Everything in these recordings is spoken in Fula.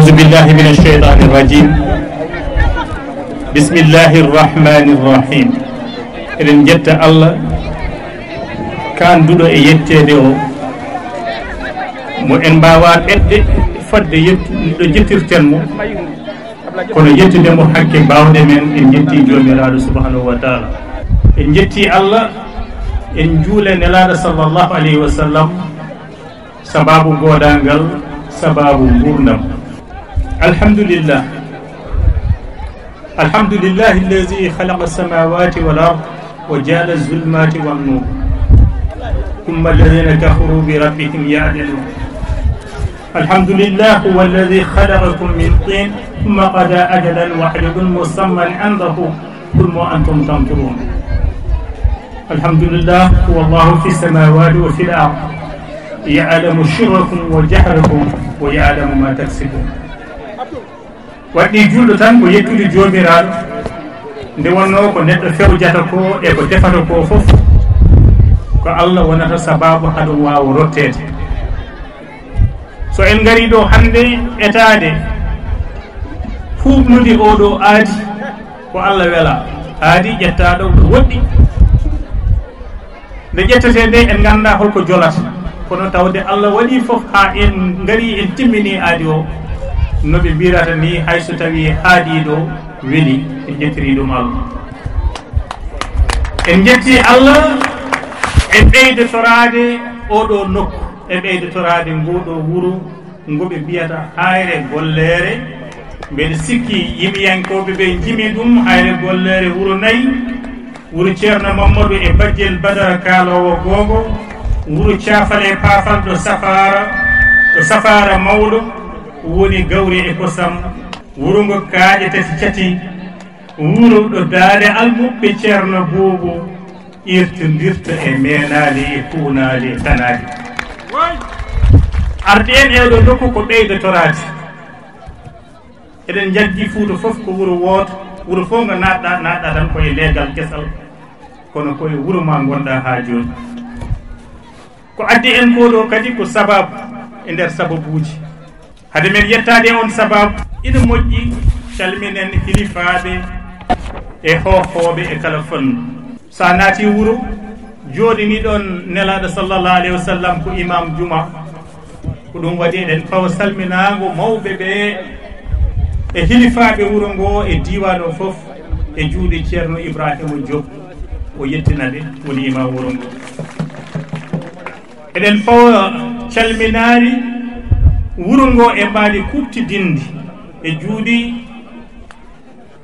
أعوذ بالله من الشيطان الرجيم بسم الله الرحمن الرحيم إذن جت الله كان دودو يتيدي او mo en mbawa edde fadde do jettirten mo kono yettude mo hakke bawde men en jetti jomiraado subhanahu wa ta'ala en jetti Allah en juule nelaado sallallahu alayhi wa sallam sababu godangal sababu gurdam alhamdulillah alhamdulillah alladhi khalaqa as-samawati wal ard wa ja'ala az-zulumati wan nur thumma alladhina kafaru bi rabbihim ya'dilun alhamdulillah huwa alladhi khalaqakum min tin thumma qada ajalan wahidan musamman 'indahu thumma antum tanzurun alhamdulillah huwa Allahu fi as-samawati wa fil ard ya'lamu sirrakum wa jahrakum wa ya'lamu ma taksibun waddi juldo tan ko yettude jomiraado nde wonno ko neddo fewjata ko e ko defata ko fof ko Allah wonata sababu hado waawo rottede so en ngari do hande etade fuubnude odo aadi ko Allah wela aadi jettado woddi nde jettete nde en ganda holko jolata kono tawde Allah wadi fof ha en ngari en timmini aadi o no be birata ni hayso tawi haadi do weli en jettiri dum Allah en jetti Allah en ɓeyde torade oɗo nokku e ɓeyde torade ngoɗo wuro ngoɓe mbiyata Haayre Golleere mbeɗa sikki yimiyankoɓe ɓe jimi ɗum Haayre Golleere wuro nayyi wuro ceerno Mamadou e bajjel Badara Kalowo gogo wuro caafale paafal ɗo safara mawɗo woni gawri e kosam wuro ngo kaaƴe tati cati wuro ɗo daade almuɓɓe ceerno Bobo irtindirta e menali e kuunali e tanali arde en ewɗo nokku ko ɓeyde torade eɗen jaggi Fuuta fof ko wuro wooto wuro fof ngo naɗɗa tan koye leegal kesal kono koye wuro ma gonɗa ha joni ko addi en koɗo kadi ko sababu e nder sababuji hade men yettade on sababu ina moƴƴi calminen hilifaɓe e hohoɓe e kala fannu sa naati wuro joɗini ɗon nelaɗo sallallahu alayhi wa sallam ko imam juma ko ɗum waɗi eɗen fawa salminago mawɓe ɓe e hilifaɓe wuro ngo e diwan o foof e juuɗe ceerno Ibrahima Diop o yettinaɓe woni imam wuro ngo eɗen fawa calminari wuro ngo e mbaali kuɓtidinde e juuɗi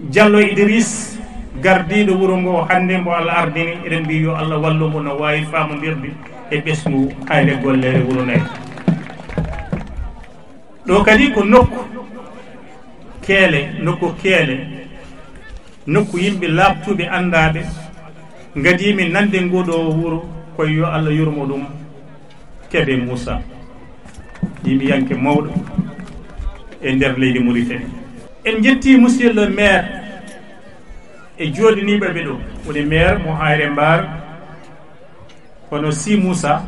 Diallo Idriss gardiɗo wuro ngo hande mbo Allah ardini eɗen mbi yo Allah wallumo no wawi famodirde e ɓesgu Haayre Golleere wuro nayyi ɗo kadi ko nokku keele nokku yimɓe labtuɓe andaɓe gadimi nande ngoɗo wuro koye yo Allah yurmo ɗum Kebe Moussa yimɓiyanke mawɗo e nder leydi Mauritanie en jetti monsieur le maire e joɗiniɓe ɓe ɗo woni maire mo Haayre Mbar kono Si Moussa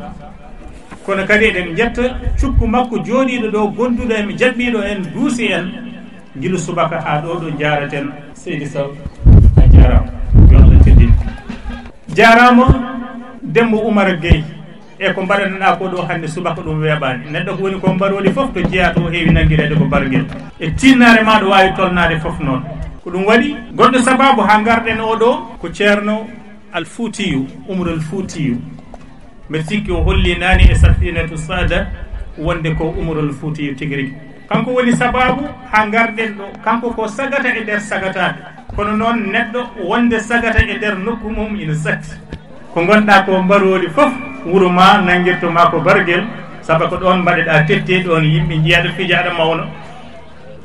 kono kadi eɗen jetta cukku makko joɗiɗo ɗo gonduɗo en jaɓɓiɗo en duusi en guila subaka ha ɗo jaraten Seydi Sow a jarama yo Allah teddin jarama Dembo Oumar Gueye e ko mbaɗanɗa ko ɗo hande subaka ɗum weeɓani neɗɗo ko woni ko mbaɗoli foof to jeeya to heewi nanguirede ko barguel e tinnare ma ɗo wawi tolnade foof noon ko ɗum waɗi goɗɗo sababu ha garɗen oɗo ko ceerno Alfoutiyu Umrul Foutiyu mbeɗa sikki o holli nani e Safinatu Sada wonde ko Umrul Foutiyu tigui rigui kanko woni sababu ha garɗen ɗo kanko ko sagata e nder sagataɓe kono noon neɗɗo wonde sagata e nder nokku mum ina satti ko gonɗa ko mbaroli foof wuro ma nanguirtoma ko barguel saabu ko ɗon mbaɗeɗa tette ɗon yimɓe jiiyaɗo fijaɗo mawno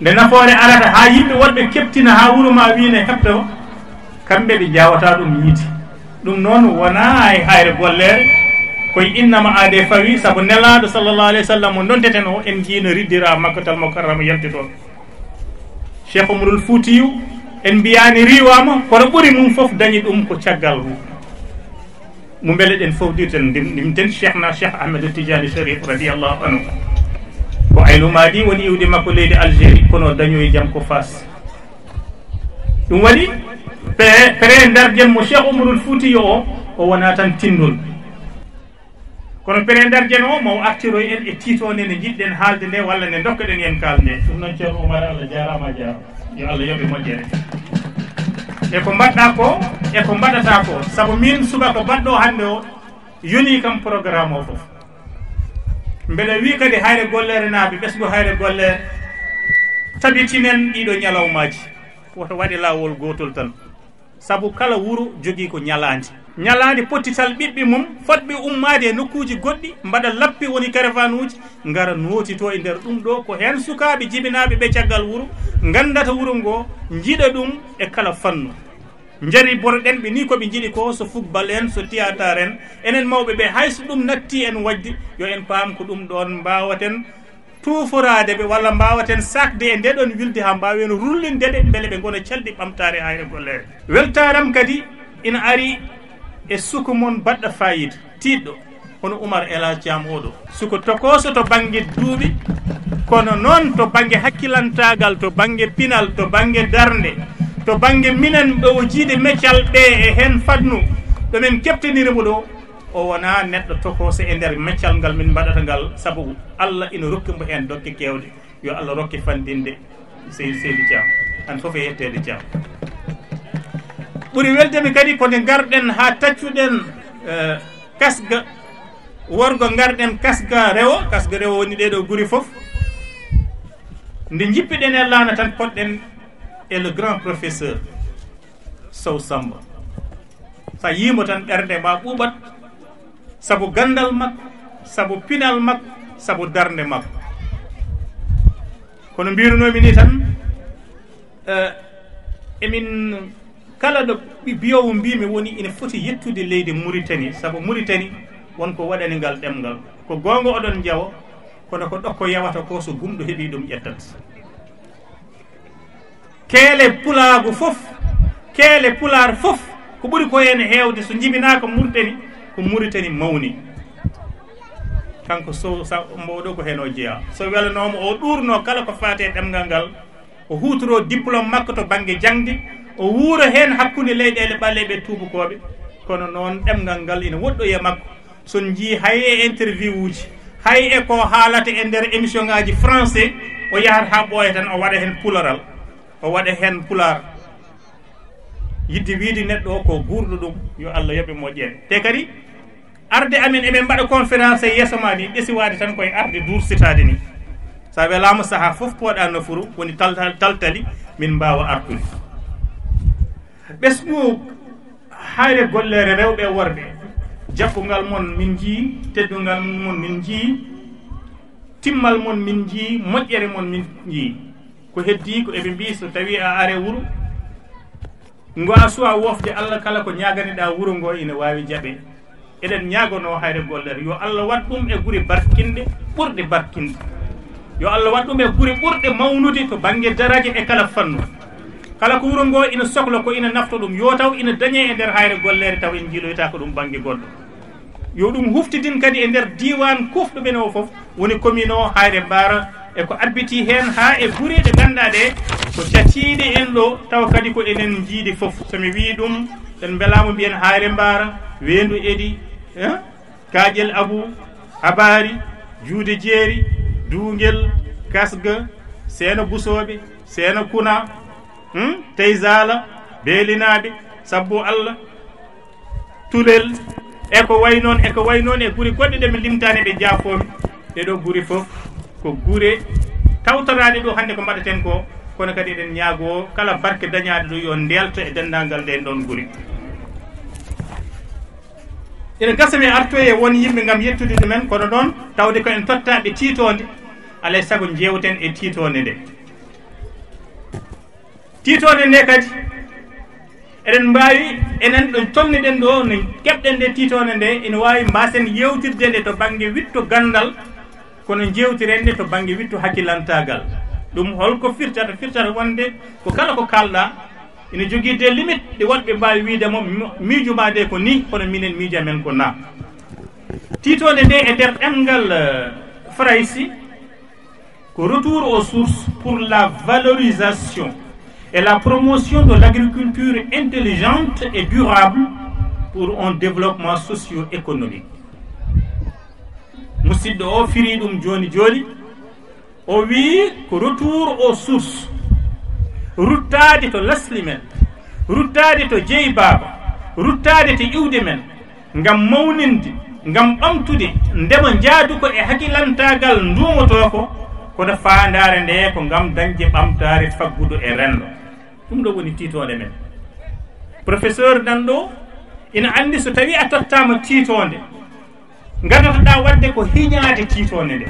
nde nafoore arata ha yimɓe wonɓe keptina ha wuro ma wiine hebta o kamɓe ɓe jawata ɗum yiiti ɗum noon wona e Haayre Golleere koye innama aade fawi saabu nelaɗo sallllahu alayhi wa sallam mo donteten o en jiino riddira Makkatal Mukarrama yaltitoon Cheikh Umrul Foutiyu en mbiyani riwama kono ɓuuri mum foof dañi ɗum ko caggal mo beele ɗen fofdirten ndimten Cheikh Ahmed Tidiane Chérif radiallahu anhu ko aynumaaɗi woni iwde makko leydi Algérie kono dañoyi jam ko Fas ɗum waɗi pere darjen mo Cheikh Oumarul Foutiyo o wona tan tindol kono pere darjen o mo artiroy en e titone nde jiɗɗen haalde nde walla nde dokkaɗen yen kalde ɗum noon ceerno Oumar Allah jarama yo Allah yoɓe moƴƴere eko mbaɗɗa ko eko mbaɗata ko saabu min subaka baɗɗo hande o yoni kam programme o foof mbeɗa wi kadi Haayre Golleere naaɓe ɓesgu Haayre Golleere tabitinen ɗiɗo ñalawmaji woto waɗi lawol gotol tan saabu kala wuuro jogui ko ñalandi pottital ɓiɓɓe mum fotɓe ummade e nokkuji goɗɗi mbaɗa lappi woni caravane uji gara notito e nder ɗum ɗo ko hen sukaɓe jibinaɓe ɓe caggal wuuro gandata wuuro ngo jiiɗa ɗum e kala fannu jari borɗen ɓe ni koɓe jiiɗi ko so football en so théâtre en enen mawɓe ɓe hayso ɗum natti en waddi yo en paam ko ɗum ɗon mbawaten tuforade ɓe walla mbawaten sakde e ndeɗon wilde ha mbawen rullindeɗe beele ɓe gona calɗi ɓamtare Haayre Golleere weltaram kadi ina ari e suku mon baɗɗo fayida tiɗɗo hono Oumar Ela Thiam oɗo suko tokoso to banggue duuɓi kono noon to banggue hakkilantagal to banggue pinal to banggue darde to banggue minen ɓe jiide meccal ɓe e hen fadnu ɗomin keptanirimo ɗo o wona neɗɗo tokoso e nder meccal ngal min mbaɗata ngal saabu Allah ina rokkimo hen dokke kewde yo Allah rokke fandinde Seydi Thiam an foof e yettede Thiam ɓuri weldemi kadi ko nde garɗen ha taccuɗen kasga worgo garɗen kasga rewo woni ɗeɗo guri foof nde jippiɗen e laana tan poɗɗen e le grand professeur Sow Samba sa yimo tan ɓerde ma ɓuuɓat saabu gandal makko saabu pinal makko saabu darde makko kono mbirunomi ni tan emin kala ɗo biyowo mbimi woni ina foti yettude leydi Mauritanie saabu Mauritanie wonko waɗani ngal ɗemgal ko gonga oɗon jawo kono ko ɗokko yawata ko so gumɗo heeɓi ɗum ƴettat keele pulaagu fof keele pular fof ko ɓuri ko hen hewde so jibinaka Mauritanie ko Mauritanie mawni kanko so mboɗo ko hen o jeeya so welanoma o ɗurno kala ko faate ɗemgal ngal o hutoro diplôme makko to banggue jangde o wuura hen hakkude leyɗele ɓaleɓe tubakoɓe kono noon ɗemgal ngal ina woɗɗoye makko son jii hay e interview uji hay e ko haalata e nder émission ngaji français o yahat ha ɓooya tan o waɗa hen pularal o waɗa hen pular yidde wiide neɗɗo o ko gurɗo ɗum yo Allah yoɓe moƴƴere te kadi arde amen eɓe mbaɗa conférence e yeeso ma ni ɗesiwade tan koye arde dursitade ni sa welama saaha foof poɗa nafuru woni taltali min mbawa artude ɓesgu Haayre Golleere rewɓe e worɓe jaɓɓugal mon min jii teddugal mon min jii timmal mon min jii moƴƴere mon min jii ko heddi ko eɓe mbi so tawi a are wuuro ngo a suwa wofde Allah kala ko ñaganiɗa wuuro ngo ina wawi jaaɓe eɗen ñagono Haayre Golleere yo Allah wat ɗum e guri barkinde ɓurɗe barkinde yo Allah wat ɗum e guri ɓurɗe mawnude to banggue daraje e kala fannu kala ko wuuro ngo ina sohla ko ina nafta ɗum yo taw ina dañe e nder Haayre Golleere taw en jiiloyta ko ɗum banggue goɗɗo yo ɗum huftidin kadi e nder diwan kufɗuɓene o foof woni commune o Haayre Bara e ko abbiti hen ha e guri ɗe ganduɗa ɗe ko catiɗe en ɗo taw kadi ko enen jiidi foof somi wi ɗum en beelama mbiyen Haayre Bara Wendu Edy Kaƴel Abou Habari Juude Jeeri Duguel Kasga Seeno Busoɓe Seeno Kuna Teysala Beelinaɓe Sabbo Allah Tulel eko way noon e guri goɗɗe ɗe mi limtani ɓe jaafomi ɗeɗo guri foof ko gure tawtoraɗe ɗo hande ko mbaɗaten ko kono kadi eɗen ñaago kala barke dañaɗe ɗo yo ndelta e dendagal nden ɗon guri ina gasa mi artoye won yimɓe gam yettude ɗumen kono noon tawde ko en tottaɓe tiitonde alay saago jewten e tiitonde nde tiitonde nde kadi eɗen mbawi enen ɗo tolniɗen ɗo no keɓɗen nde tiitonde nde ina wawi mbasen yewtirde nde to banggue witto gandal kono jewtiren nde to banggue witto hakkilantagal ɗum holko firtata wonde ko kala ko kalɗa ina jogui des limites ɗe woɗɓe mbawi wiidemo miijuma de ko ni kono minen miija men ko na tiitonde nde e nder ɗemgal Fraysi ko retour aux sources pour la valorisation et la promotion de l'agriculture intelligente et durable pour un développement socio-économique. Musidɗo o firi ɗum joni joni o wi ko retour aux sources, ruttade to lasli men, ruttade to jeyi baba, ruttade to iwde men ngam mawninde, ngam ɓamtude ndema jaaduko e hakkilantagal ndumoto ko kono fandare nde ko ngam dañde ɓamtare faggudu e rendo. ɗum ɗo woni titode men. Professeur nanɗo ina andi so tawi a tottama titonde gaddotoɗa wadde ko hiñade titonde nde,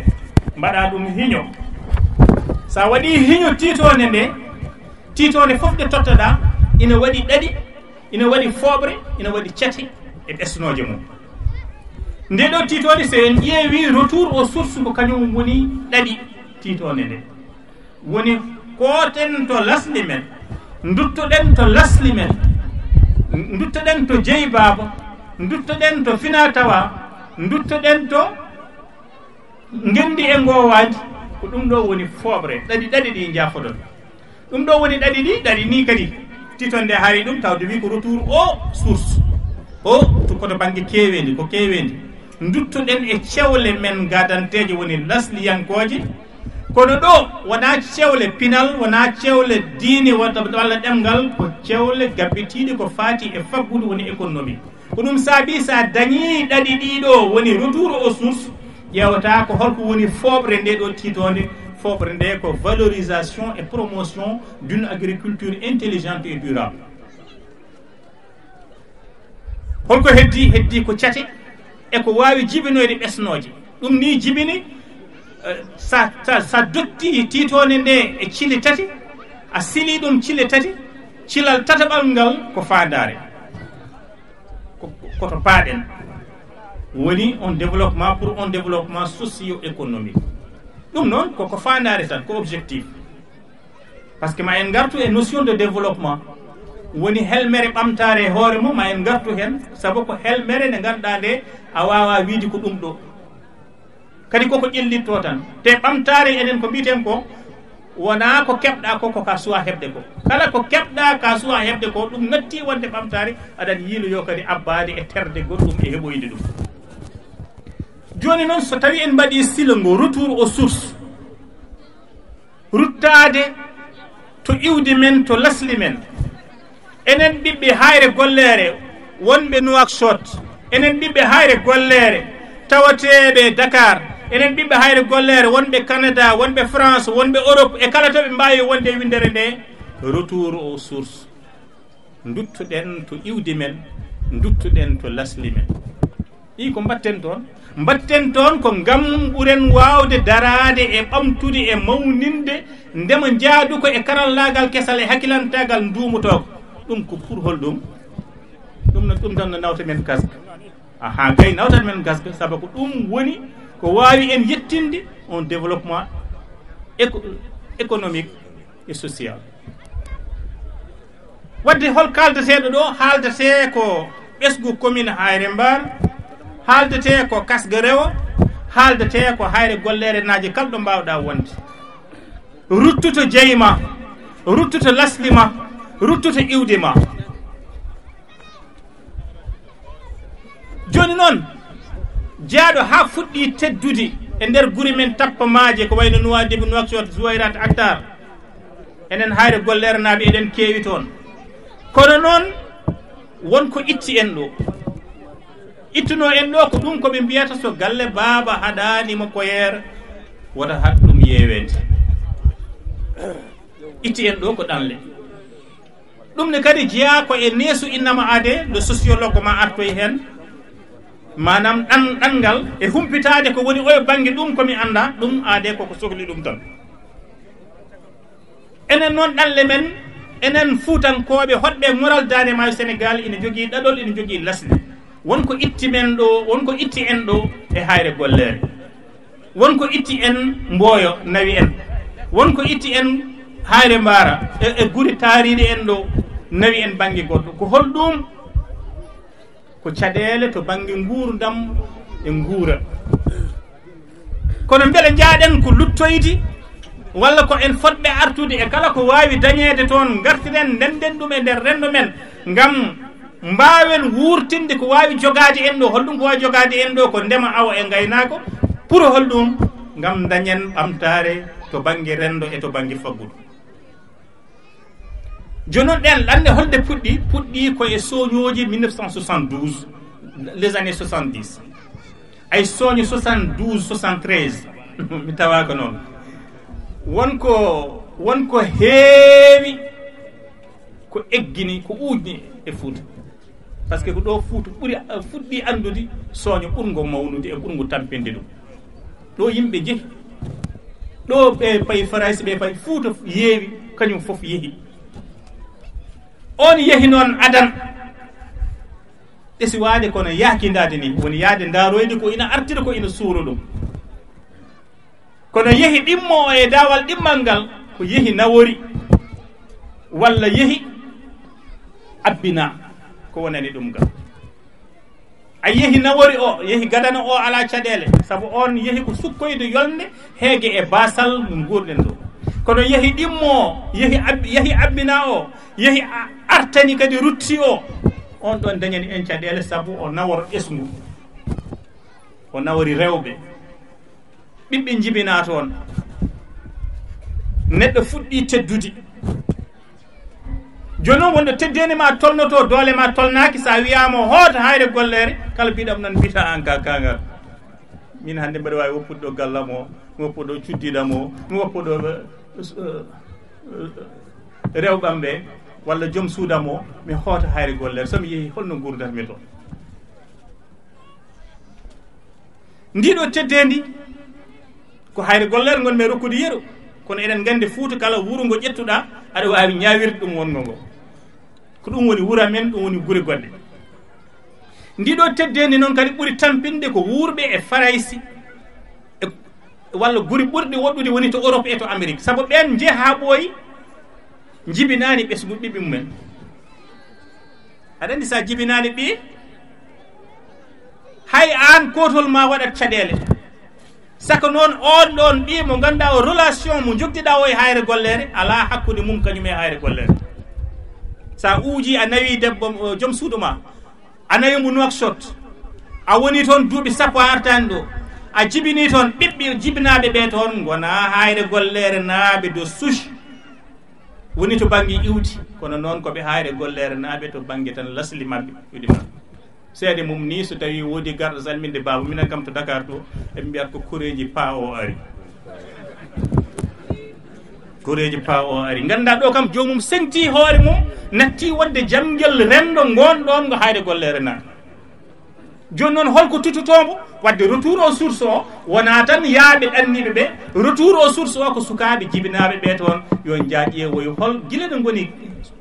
mbaɗa ɗum hiño. sa waɗi hiño titonde nde, titonde fof ɗe tottoɗa ina waɗi ɗaɗi, ina waɗi foɓre, ina waɗi cati e ɓesnoje mum. nde ɗo titode so en ƴeewi retour aux sources ko kañum woni ɗaɗi titonde nde, woni koten to lasli men, duttoɗen to lasli men, duttoɗen to jeyi baba, duttoɗen to fina tawa, duttoɗen to gendi e ngowaji, ko ɗum ɗo woni foɓre ɗaɗi ɗi jafodon. ɗum ɗo woni ɗaɗi ni kadi titonde haari ɗum tawde wi ko retour aux sources o to koto banggue kewendi, ko kewendi duttoɗen e cewle men gadanteje woni lasliyankoje, kono ɗo wona cewle pinal, wona cewle diine walla ɗemgal, ko cewle gabbitiɗe ko fati e faggudu woni économique. ko ɗum saabi sa dañi ɗaɗi ɗiɗo woni retour aux sources, ƴewata ko holko woni foɓre nde ɗo titonde. foɓre nde ko valorisation et promotion d'une agriculture intelligente et durable. holko heddi ko cate e ko wawi jibinoyde ɓesnoje. ɗum ni jibini sa dotti titone nde e cili tati, a sili ɗum cili tati, cilal tataɓal ngal ko fandare, koto paaɗen woni on développement pour un développement socio-économique. ɗum noon koko fandare tan, ko objectif. par ce que ma en gartu e notion de développement woni helmere ɓamtare hoore mum, ma en gartu hen, saabu ko helmere nde ganduɗa nde a wawa wiide ko ɗum ɗo kadi koko ƴellitto tan. te ɓamtare enen ko mbiten ko wona ko keɓɗa ko ka suwa heɓde ko, kala ko keɓɗa ka suwa heɓde ko ɗum natti wonde ɓamtare, aɗan yiiloyo kadi abbade e terde goɗɗum e heɓoyde ɗum. joni noon so tawi en mbaɗi style ngo retour aux sources, ruttade to iwdi men, to lasli men, enen ɓiɓɓe Haayre Golleere wonɓe Nouakchott, enen ɓiɓɓe Haayre Golleere tawateɓe Dakar, enen ɓiɓɓe Haayre Golleere wonɓe Canada, wonɓe France, wonɓe Europe e kala toɓe mbawi wonde e windere nde retour aux sources. duttoɗen to iwdi men, duttoɗen to lasli men. ɗi ko mbatten toon ko ngam ɓuren wawde darade e ɓamtude e mawninde ndema jaaduko e karallagal kesal e hakkilantagal nduumotoko. ɗum ko pour hol ɗum tan no nawta men gasque. kay nawtat men gasque, saabu ko ɗum woni ko wawi en yettinde un développement économique et social. wadde hol kaldateɗo ɗo, haaldate ko ɓesgu commune Haayre Mbar, haaldate ko kasga rewo, haaldate ko Haayre Golleere naji kalɗo mbawɗa wonde. ruttuto jeyma, ruttuto laslima, ruttuto iwde ma. joni noon jaaɗo ha fuɗɗi teddude e nder guri men tappamaje ko wayno Nouadhibou, Nouakchott, Zouwayrat, Attar, enen Haayre Golleere naɓe eɗen keewi toon. kono noon wonko itti en ɗo, ittuno en ɗo ko ɗum koɓe mbiyata so galle baaba haɗanimo koyere wota hat ɗum yewede. itti en ɗo ko ɗanle. ɗum ne kadi jeeya ko e neesu innama ade le sociologue ma artoy hen, manam ɗangal e humpitade ko woni oyo banggue ɗum komi anda ɗum ade koko sohli ɗum tan. enen noon ɗanle men, enen fuutankoɓe hoɗɓe moral dane maayo Sénégal ina jogui ɗaɗol, ina jogui lasli. wonko itti men ɗo, wonko itti en ɗo e Haayre Golleere, wonko itti en Mboyo nawi en, wonko itti en Haayre Mbara e guri taariɗe en ɗo nawi en banggue goɗɗo. ko holɗum? ko caɗele to banggue nguurdam e nguura. kono beele jaaɗen ko luttoyde walla ko en fotɓe artude e kala ko wawi dañede toon gartiren ndenden ɗum e nder rendo men ngam mbawen wurtinde ko wawi jogade en ɗo holɗum ko wawi jogade en ɗo ko ndema awa e gaynako pour holɗum ngam dañen ɓamtare to banggue rendo e to banggue faggudu joni noon ɗen ɗande holde puɗɗi koye soñoji 1972 les années 70 ay soño 72 73 mi tawaka noon wonko heewi ko eggini ko uujni e Fouta par ce que ko ɗo Fouta ɓuuri fuɗɗi andude soño ɓurgo mawnude e ɓurgo tampinde ɗum ɗo yimɓe jeehi ɗo ɓe payi faraysi ɓe payi Fouta yeewi kañum fof yeehi on yeehi noon adan ɗesi waade kono yakindade ni woni yaade ndaroyde ko ina artira ko ina suuro ɗum kono yeehi ɗimmo e dawal ɗimmal ngal ko yeehi nawori walla yeehi abbina ko wonani ɗum gal a yeehi nawori o yeehi gadana o ala caɗele saabu on yeehi ko sukkoyde yolde heege e basal no gurɗen ɗo kono yeehi ɗimmo yeehi abbina o yeehi artani kadi rutti o on ɗon dañani en caɗele saabu o naworo ɓesgu o nawori rewɓe ɓiɓɓe jibina toon neɗɗo fuɗɗi teddude joni noon wonɗo teddeni ma tolnoto doole ma tolnaki sa wiyama hoota Haayre Golleere kala mbiɗam nan mbita an ka kangal min hande mbaɗa wawi woppude ɗo gallam o mi woppuɗo cuddiɗam o mi woppuɗo rewɓam ɓe walla joom suudam o mi hoota Haayre Golleere somi yeehi holno gurdatmi toon ndiɗo teddendi ko Haayre Golleere gonmi e rokkude yeru kono eɗen gandi Fouta kala wuuro ngo ƴettuɗa aɗa wawi ñawirde ɗum wongo ngo ko ɗum woni wura men ɗum woni gure goɗɗe ndiɗo teddendi noon kadi ɓuuri tampinde ko wuurɓe e faraysi walla guri ɓurɗi woɗɗude woni to Europe e to Amérique saabu ɓen jeeha ɓooyi jibinani ɓesgu ɓiɓɓe mumen aɗa andi sa jibinani ɓi hay an kotol ma waɗat caɗele saka noon on ɗon ɓi mo ganduɗa o relation mo jogdiɗa o e Haayre Golleere ala hakkude mum kañum e Haayre Golleere sa uuji a nawi debbo joom suudu ma a nawi mo Nouakchott a woni toon duuɓi sappo a artani ɗo a jibini toon ɓiɓɓe jibinaɓe ɓe toon gona Haayre Golleere naaɓe de souche woni to banggue iwdi kono noon koɓe Haayre Golleere naaɓe to banggue tan lasli mabɓe iwdi mabɓe seede mum ni so tawi woodi garɗo salminde baba minen kam to Dakar to eɓe mbiyata ko koreji pa o ari koreji pa o ari ganduɗa ɗo kam jomum sengti hoore mum natti wadde jamguel rendo gonɗon ngo Haayre Golleere naaɓe joni noon holko tututombo wadde retour au source o wona tan yaaɓe ɗanniɓe ɓe retour au source o ko sukaɓe jibinaɓe ɓe toon yo jaaƴewoyo hol guila ɗo goni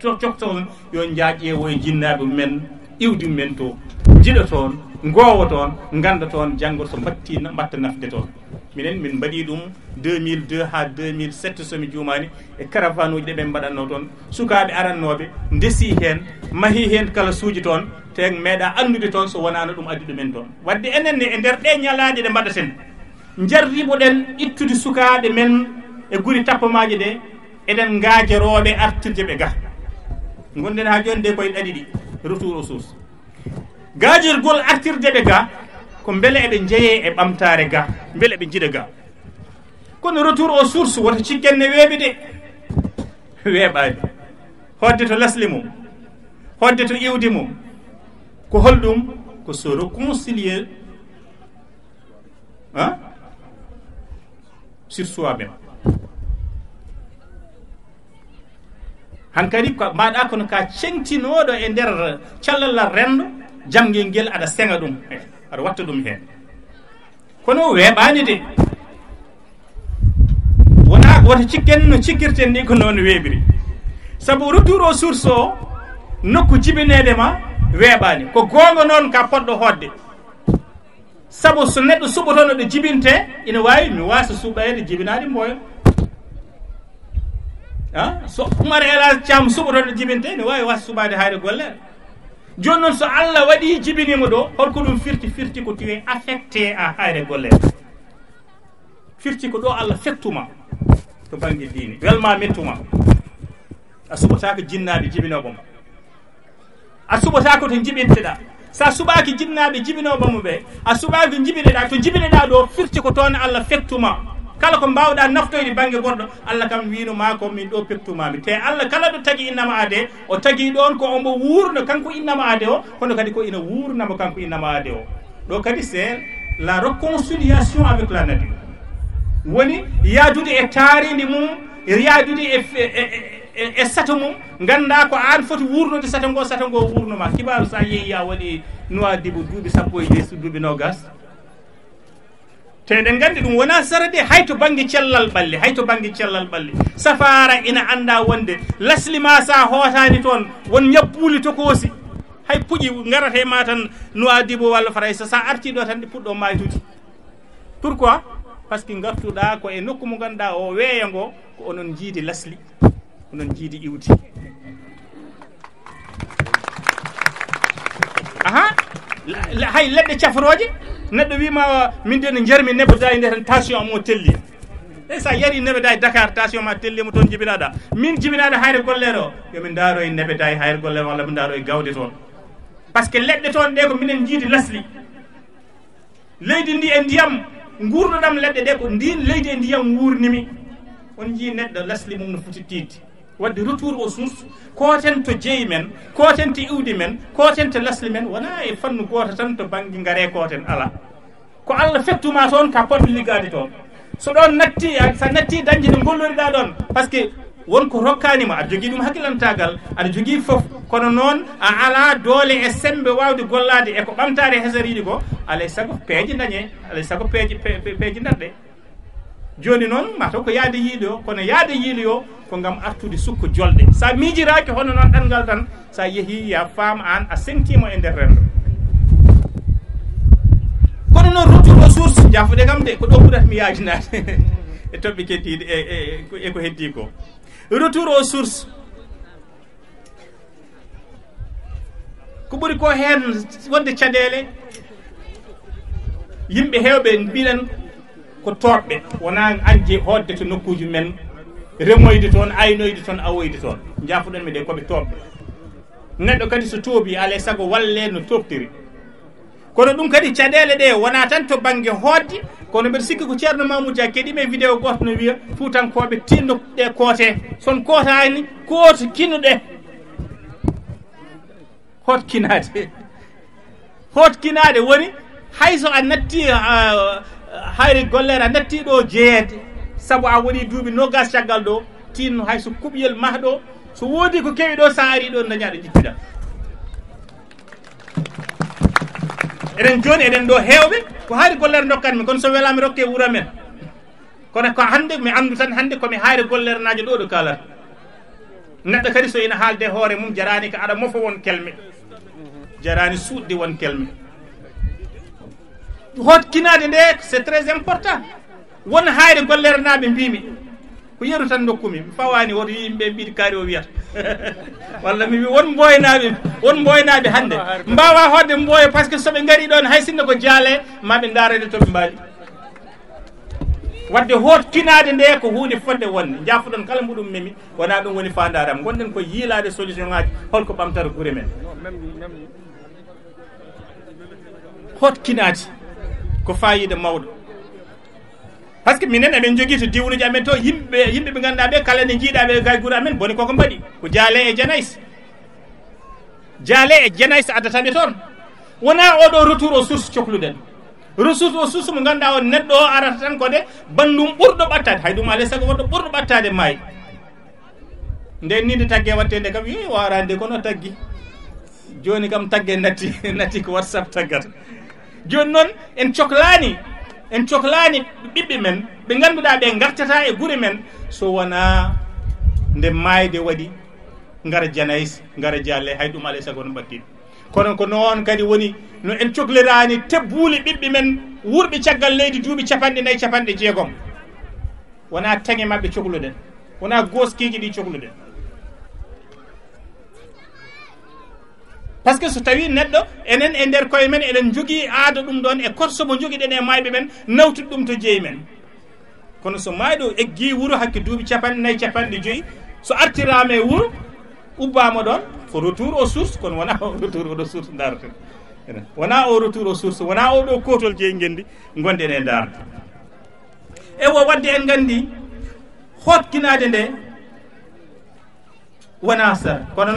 cokton yo jaaƴewoyo jinnaɓe men iwdi men to jiɗo toon gowo toon ganda toon janggo so mbatta nafde toon minen min mbaɗi ɗum 2002 ha 2007 somi jumani e caravane uji ɗe ɓe mbaɗanno toon sukaɓe arannoɓe ndesi hen mahi hen kala suuji toon te meeɗa andude toon so wonano ɗum addi ɗumen toon wadde enenne e nder ɗe ñalaɗe ɗe mbaɗaten jarriɓoɗen ittude sukaɓe men e guri tappomaji ɗe eɗen gajeroɓe artirde ɓe ga gonɗen ha joni de koye ɗaɗi ɗi retour aux sources gajirgol artirde ɓe ga ko beele eɓe jeeye e ɓamtare ga beele ɓe jiiɗa ga kono retour aux sources woto cikken ne weeɓe de weeɓani hodde to lasli mum hodde to iwdi mum ko holɗum ko se réconcilier sur soi-même hankadi ko mbaɗa kono ka cengtinoɗo e nder callal rendo jamguel nguel aɗa senga ɗum aɗa watta ɗum hen kono weeɓani de wona woto cikken no cikkirten ni ko noon weeɓiri saabu retour aux sources o nokku jibinede ma weeɓani ko gonga noon ka poɗɗo hodde saabu so neɗɗo suɓotono ɗo jibinte ina wawi mi wasa suɓayde jibinade mboyo so Oumar Elhadji Thiam suɓotono ɗo jibinte ina wawi wasa suɓade Haayre Golleere joni noon so Allah waɗi jibinimo ɗo holko ɗum firti ko tu es affecté à Haayre Golleere firti ko ɗo Allah fettuma to bangi diine welma mettuma a suɓata ko jinnaɓe jibinoɓama a suɓata ko to jibinteɗa sa suɓaki jinnaɓe jibinoɓamo ɓe a suɓaki jibineɗa to jibineɗa ɗo firti ko toon Allah fettuma kala ko mbawɗa naftoyde banggue goɗɗo Allah kam winoma ko min ɗo pektumami te Allah kala ɗo tagui innama ade o tagui ɗon ko omo wurno kanko innama ade o kono kadi ko ina wurnamo kanko innama ade o ɗo kadi c'est la réconciliation avec la nature woni yaadude e taaridi mum yaadude e sato mum ganda ko an foti wurnude sato ngo wurnoma kibaru sa yeehi ya waɗi Nouadhibou duuɓi 10 duuɓi 20 te eɗen gandi ɗum wona sarade hayto banggue cellal ɓalli safara ina anda wonde laslima sa hootani toon won ñabbuli tokosi hay puƴi garate ma tan Nouadhibou walla Faraysa sa artiɗo tan ɗi puɗɗo maytude pourquoi par ce que gartuɗa ko e nokku mo ganduɗa o weeya ngo ko onon jiidi lasli onon jiidi iwdi hay leɗɗe cafroje neɗɗo wima min de no jarmi neɓɓodayi nde tan tension mo telli e sa yari neɓedayi Dakar tension ma tellima toon jibinaɗa min jibinaɗo Haayre Golleere o yomin daaro e neɓedayi Haayre Golleere walla min daaro e gawde toon par ce que leɗɗe toon ɗe ko minen jiidi lasli leydi ndi e ndiyam gurɗoɗam leɗɗe ɗe ko ndin leydi e ndiyam wurnimi on jii neɗɗo lasli mum no foti tiidde wadde retour aux sources koten to jeeyi men koten to iwdi men koten to lasli men wona e fannu goto tan to banggue gaare koten ala ko Allah fettuma toon ka poɗɗo liggade toon so ɗon natti sa natti dañde no golloriɗa ɗon par ce que wonko rokkanima aɗa jogui ɗum hakkilantagal aɗa jogui foof kono noon a ala doole e sembe wawde gollade e ko ɓamtare hesariɗi ko alay saago peeje dañe alay saago peeje darɗe joni noon mataw ko yaade yiiɗo o kono yaade yiiɗo o ko gam artude sukko jolɗe sa miijiraki hono noon ɗanngal tan sa yeehi ya faam an a sentimo e nder rendo kono noon retour aux sources jafuɗe kam de ko ɗo ɓuurata mi yaajinade e toɓɓe kettiɗe e ko heddi ko retour aux sources ko ɓuri ko hen wonde caɗele yimɓe hewɓe mbiɗen ko toɓɓe wona anje hodde to nokkuji men remoyde toon aynoyde toon awoyde toon jafuɗon mi de koɓe toɓɓe neɗɗo kadi so tooɓi alay saago walle no toɓtiri kono ɗum kadi caɗele ɗe wona tan to banggue hodde kono mbeɗa sikki ko ceerno Mamoudou Dia keɗimi vidéo goto no wiya fuutankoɓe tinno ɗe koote son kootani kooto kinuɗe hot kinade woni hayso a natti Haayre Golleere a natti ɗo jeeyede saabu a woni duuɓi 20 caggal ɗo tinno hayso kuɓyel mahɗo so woodi ko kewi ɗo sa ari ɗo dañaɗo jippiɗa eɗen joni eɗen ɗo hewɓe ko Haayre Golleere dokkatmi kono so welami rokke wuura men kono ko hande mi andu tan hande komi Haayre Golleere najo ɗo ɗo kalata neɗɗo kadi so ina haalde hoore mum jarani ko aɗa mofa won kelme jarani suuɗde won kelme hotkinade nde c'est très important won Haayre Golleere naɓe mbimi ko yeru tan dokkumi mi fawani woto yimɓe mbiɗi kaari o wiyata walla mi wi won mboynaɓe hande mbawa hodde mboya par ce que soɓe gaari ɗon hay sinno ko jaale maɓe darede toɓe mbaali wadde hotkinade nde ko hunde fodde wonde jafuɗon kala mbuɗum memi wona ɗum woni fandaram gonɗen ko yiilade solution ngaji holko ɓamtata guure men hotkinade ko fayida mawɗo par ce que minen eɓen jogui to diwnuji amen to yimɓe ɓe ganduɗa ɓe kala ne jiiɗaɓe gay guure amen boni koko mbaɗi ko jaale e janays addataɓe toon wona oɗo retour aux sources cohluɗen retour aux sources mo ganduɗa o neɗɗo o arata tan ko de bandum ɓurɗo ɓattade hay ɗum alay saago woɗɗo ɓurɗo ɓattade maayi nden ninde taggue watte nde kam o arande kono taggi joni kam taggue natti ko WhatsApp taggata joni noon en cohlani ɓiɓɓe men ɓe ganduɗa ɓe gartata e guure men so wona nde mayde waɗi gara janays gara jalle hay ɗum alay saago no ɓattiɗo kono ko noon kadi woni no en cohlirani tebbuli ɓiɓɓe men wurɓe caggal leydi duuɓi 40 50 wona taŋe mabɓe cohluɗen wona goskiji ɗi cohluɗen par ce que so tawi neɗɗo enen e nder koye men eɗen jogui aada ɗum ɗon e korso mo jogui ɗen e mayɓe men nawtude ɗum to jeeyi men kono so mayɗo eggi wuro hakke duuɓi 40 50 so artirama e wuro ubbama ɗon fo retour aux sources kono wona retour aux sources darten wona o retour aux sources wona oɗo kotol jeeyi gendi gonɗen e darde e wo wadde en gandi hotkinade nde wona sar kono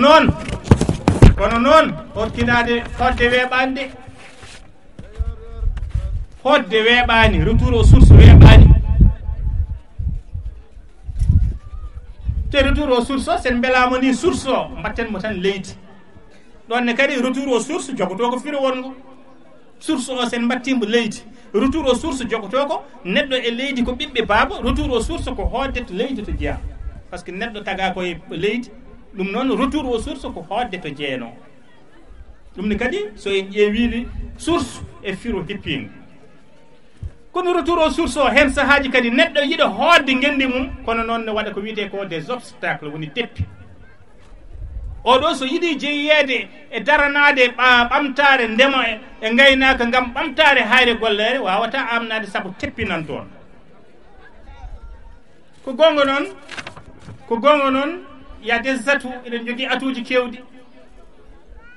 noon hotkinade hodde weeɓani hodde weeɓani retour aux sources weeɓani te retour aux sources o sen belamo ni source o mbatten mo tan leydi ɗon ne kadi retour aux sources jogoto ko firo wongo source o sen mbattimo leydi retour aux sources jogoto ko neɗɗo e leydi ko ɓiɓɓe baaba retour aux sources ko hodde to leydi to jeeya par ce que neɗɗo taga koye leydi ɗum noon retour aux sources ko hodde to jeeyano ɗum ne kadi so en ƴeewini source e firo hippingo kono retour aux sources o hen sahaji kadi neɗɗo yiɗa hodde gendi mum kono noon ne waɗa ko wiyete ko des obstacles woni teppi oɗo so yiɗi jeeyede e daranade ɓamtare ndema e gaynaka gam ɓamtare Haayre Golleere wawata amnade saabu teppinan toon ko gonga noon ya des atouts eɗen jogui atuji kewɗi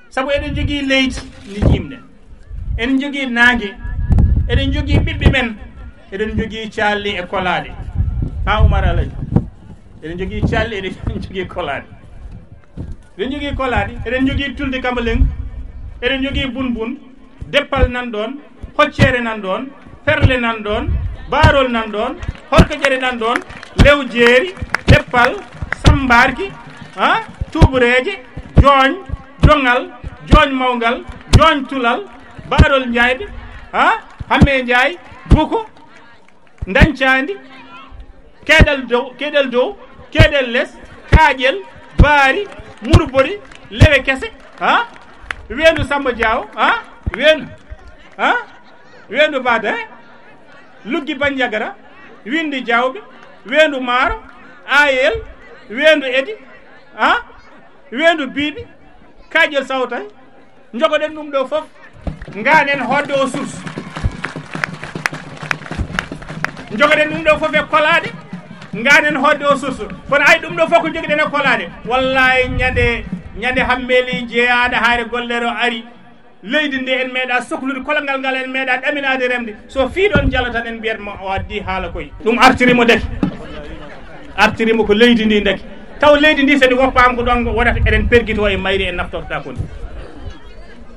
saabu eɗen jogui leydi ndi jimɗen eɗen jogui nangue eɗen jogui ɓiɓɓe men eɗen jogui calli e kolade ha Oumar Alaji eɗen jogui calli eɗen jogui kolade eɗen jogui tulde Kambaleng eɗen jogui bunbun deppal nan ɗon hoccere nan ɗon perle nan ɗon barol nan ɗon horko ƴere nan ɗon lew jeeri deppal sambarki tubureje jooñ jongal jooñ mawgal jooñ tulal barol njayɓe hamme ndiaye buko dancandi keɗal dow keɗel less kaaƴel baari murbori lewe kese wendu Samba Diaw wendu Bada luggi Bandiagara windi Diawɓe wendu Maaro Ayel wendu Edi wendu Bibi kaaƴel Sawtay jogoɗen ɗum ɗo foof ganen hodde aux sources jogoɗen ɗum ɗo foof e kolade ganen hodde aux sources kono ay ɗum ɗo fof ko joguiɗen e kolade wallahi ñande hammeli jeeyaɗo Haayre Golleere o ari leydi ndi en meeɗa sohlude kologal ngal en meeɗa ɗaminade remde so fiiɗon jalla tan en mbiyatmo o addi haala koye ɗum artirimo deke artirimo ko leydi ndi deke taw leydi ndi sedi woppama ko ɗon wonata eɗen perguito e mayri en naftorta koni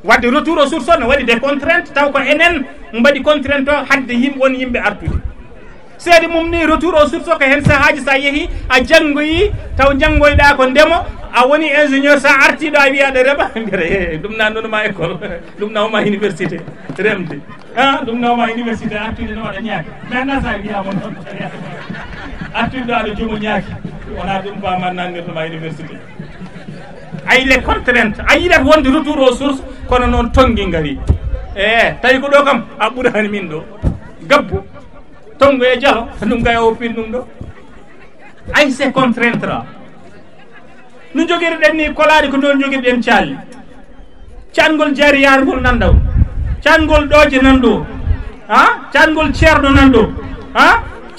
wadde retour aux sources o ne waɗi des contraintes taw ko enen mbaɗi contrainte o hadde won yimɓe artude seede mum ni retour aux sources o ko hen sahaji sa yeehi a janggoyi taw janggoyɗa ko ndemo a woni ingénieur sa artiɗo a wiyaɗo reɓa mbiyata ɗum nannunoma école ɗum nawma université remde ɗum nawma université artude no waɗa ñaaki maintenant sa wiyama noon artude ɗo aɗa jomo ñaaki wona ɗum bama nannirtoma université ayi les contraintes a yiɗat wonde retour aux sources kono noon tonggui gari tawi ko ɗo kam a ɓurani min ɗo gabbu tongo e jalo ɗum gay o pin ɗum ɗo ay c'est contrainte ra no joguirɗen ni kolade ko noon joguirɗen calli cangol jaari yargol nandaw cangol ɗooje nan ɗo cangol ceerno nan ɗo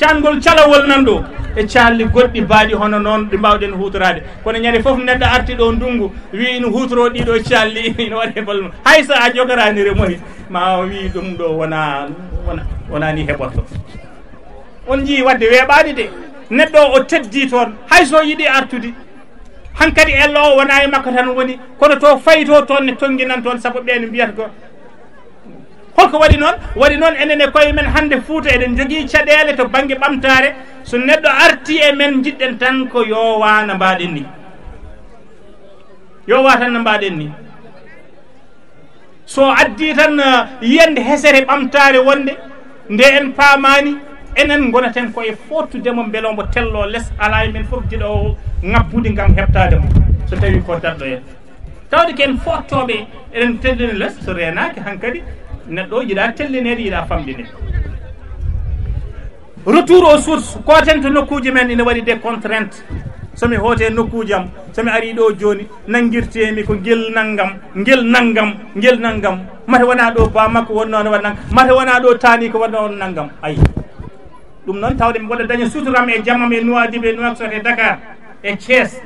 cangol calawol nan ɗo e calli goɗɗi baaɗi hono noon ɗi mbawɗen hutorade kono ñande foof neɗɗo arti ɗo ndungu wi ina hutoro ɗiɗo calli ina waɗe balma hay sa a jogorani remoyi ma wi ɗum ɗo wona ni heɓotto on jii wadde weeɓani de neɗɗo o teddi toon hay so yiiɗi artude hankkadi ello o wona e makko tan woni kono to fayi to toon ne tonguinan toon saabu ɓen mbiyata ko holko waɗi noon enen e koye men hande Fouta eɗen jogui caɗele to banggue ɓamtare so neɗɗo arti e men jiɗɗen tan ko yowa no mbaɗen ni yowa tan no mbaɗen ni so addi tan yiyande hesere ɓamtare wonde nde en paamani enen gonaten koye fottudemo beelo mbo tello less ala e men foof jiɗa o ngabbude gam heɓtademo so tawi ko darɗo en tawde ken fottoɓe eɗen tellini less so renaki hankkadi neɗɗo yiɗa tellinede yiɗa famɗine retour aux sources koten to nokkuji men ina waɗi des contraintes somi hoote nokkuji am somi ari ɗo joni nanguirtemi ko guel naggam mate wona ɗo ba makko wonno no waɗa naggam mate wona ɗo tani ko waɗno on naggam ayi ɗum noon tawde mi waɗa daña suturam e jammam e Nouadhibou e Nouakchott e Dakar e Thiès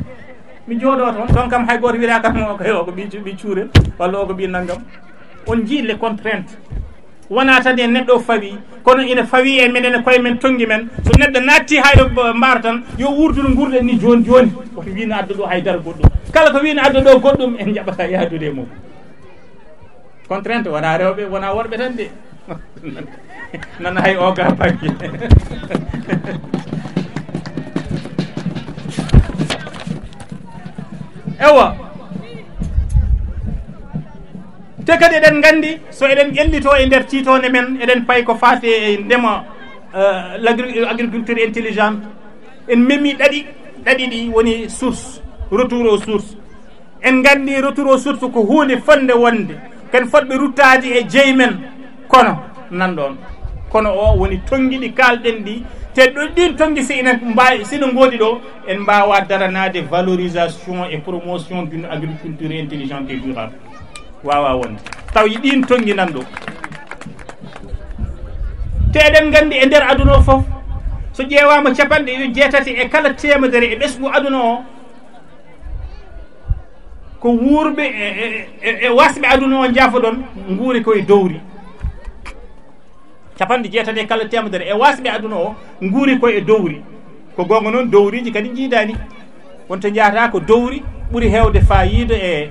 mi jooɗo toon ɗon kam hay goto wiira kam o ko ɓi cuurel walla o ko ɓi naggam on jii les contraintes wona tan e neɗɗo fawi kono ina fawi e meɗen e koye men tonggui men so neɗɗo natti hayɗo mbaara tan yo wurduno gurɗen ni joni joni woto wino adda ɗo haydara goɗɗum kala ko wino adda ɗo goɗɗum en jaɓata yaadude e mum contrainte wona rewɓe wona worɓe tan de nana hay o ga bagge ewa te kadi eɗen gandi so eɗen ƴellito e nder titone men eɗen payi ko fate e ndema l'agriculture intelligente en memi ɗaɗi ɗi woni source retour aux sources en gandi retour aux sources ko hunde fonde wonde ken fotɓe ruttade e jeeyi men kono nanɗon kono o woni tonggui ɗi kalɗen ɗi te ɗin tonggui sino ngoodi ɗo en mbawa daranade valorisation et promotion d'une agriculture intelligente et durable wawa wonde taw ɗin tonggui nanɗo te eɗen gandi e nder aduna o foof so ƴeewama capanɗe jeetati e kala temedere e ɓesgu aduna o ko wuurɓe e wasɓe aduna o jaafoɗon nguuri koye dowri capanɗe jeetati e kala temedere e wasɓe aduna o nguuri koye dowri ko gonga noon dowriji kadi jiidani wonto jaata ko dowri ɓuuri hewde fayida e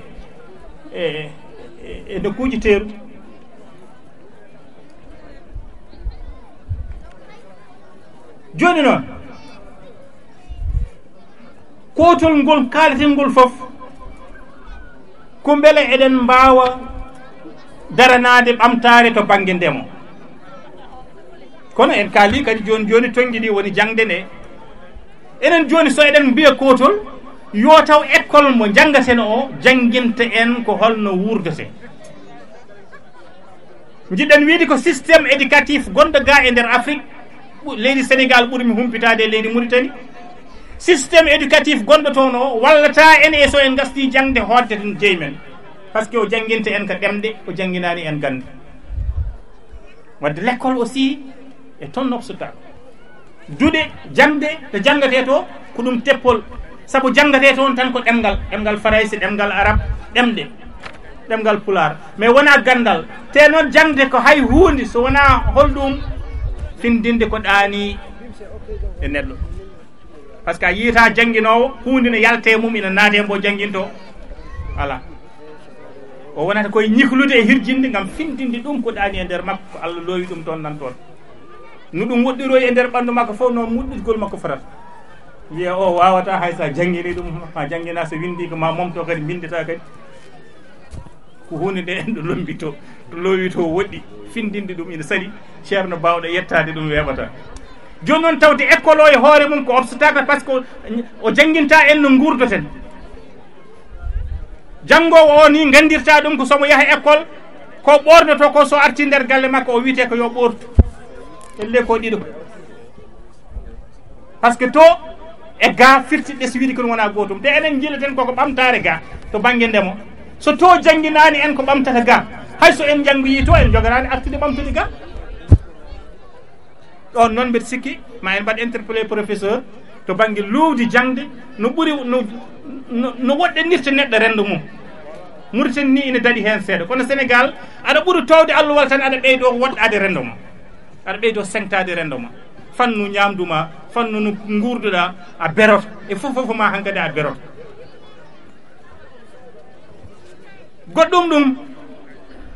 nokkuuji teeru joni noon kootol ngol kaaleten ngol fof ko beele eɗen mbawa daranade ɓamtare to banggue ndemo kono en kaali kadi joni tonggui ɗi woni jangde nde enen joni so eɗen mbiya kootol yo taw école mo janggaten o jangguinta en ko holno wurdete jiɗɗen wiide ko systéme éducatif gonɗo ga e nder Afrique leydi Sénégal ɓuurimi humpitade e leydi Mauritanie systéme éducatif gonɗo toon o wallata en e so en gasti jangde hodde ten jeeyi men par ce que o jangguinta en ko ɗemɗe o jangguinani en gande wadde l' école aussi e toon noksota duuɗe jangde to jangate to ko ɗum teppol saabu jangate toon tan ko ɗemgal farayse ɗemgal arabe ɗemgal pular mais wona gandal te noon jangde ko hay hunde so wona holɗum findinde ko ɗaani e neɗɗo par ce que a yiita jangguinowo hunde ne yalte mum ina naate mbo jangguinto ala o wonata koye ñihlude e hirjinde gam findinde ɗum ko ɗaani e nder makko ko Allah loowi ɗum toon nan toon no ɗum woɗɗiroy e nder ɓandu makko fof noon moƴƴitgol makko farata wiya o wawata hay sa jangguini ɗum ma jangguina so windi ko ma momto kadi bindita kadi ko hunde nde en ɗo lombi to loowi to woɗɗi findinde ɗum ina saaɗi ceerno bawɗo yettade ɗum weɓata joni noon tawde école o e hoore mum ko obstacle par ce que o jangguinta en no gurdoten janggowo o ni gandirta ɗum ko somo yaaha école ko ɓornoto ko so arti nder galle makko o wiite ko yo ɓortu elle ko ɗiɗo par ce que to e ga firtiɗɗe so wiide kono wona gotum te enen jiilaten koko ɓamtare ga to banggue ndemo so to jangguinani en ko ɓamtata ga hayso en janggoyi to en jogarani artude ɓamtude ga ɗon noon mbeɗa sikki ma en mbaɗ interpellé professeur to banggue luwdi jangde no ɓuuri no woɗɗenirta neɗɗo rendo mum Mauritanie ni ina daɗi hen seeɗa kono Sénégal aɗa ɓuuri towde alluwal tan aɗa ɓeydo woɗɗade rendo ma aɗa ɓeydo sengtade rendo ma fannu ñamduma fannu no gurduɗa a berot e fof ma hankkadi a berot goɗɗum ɗum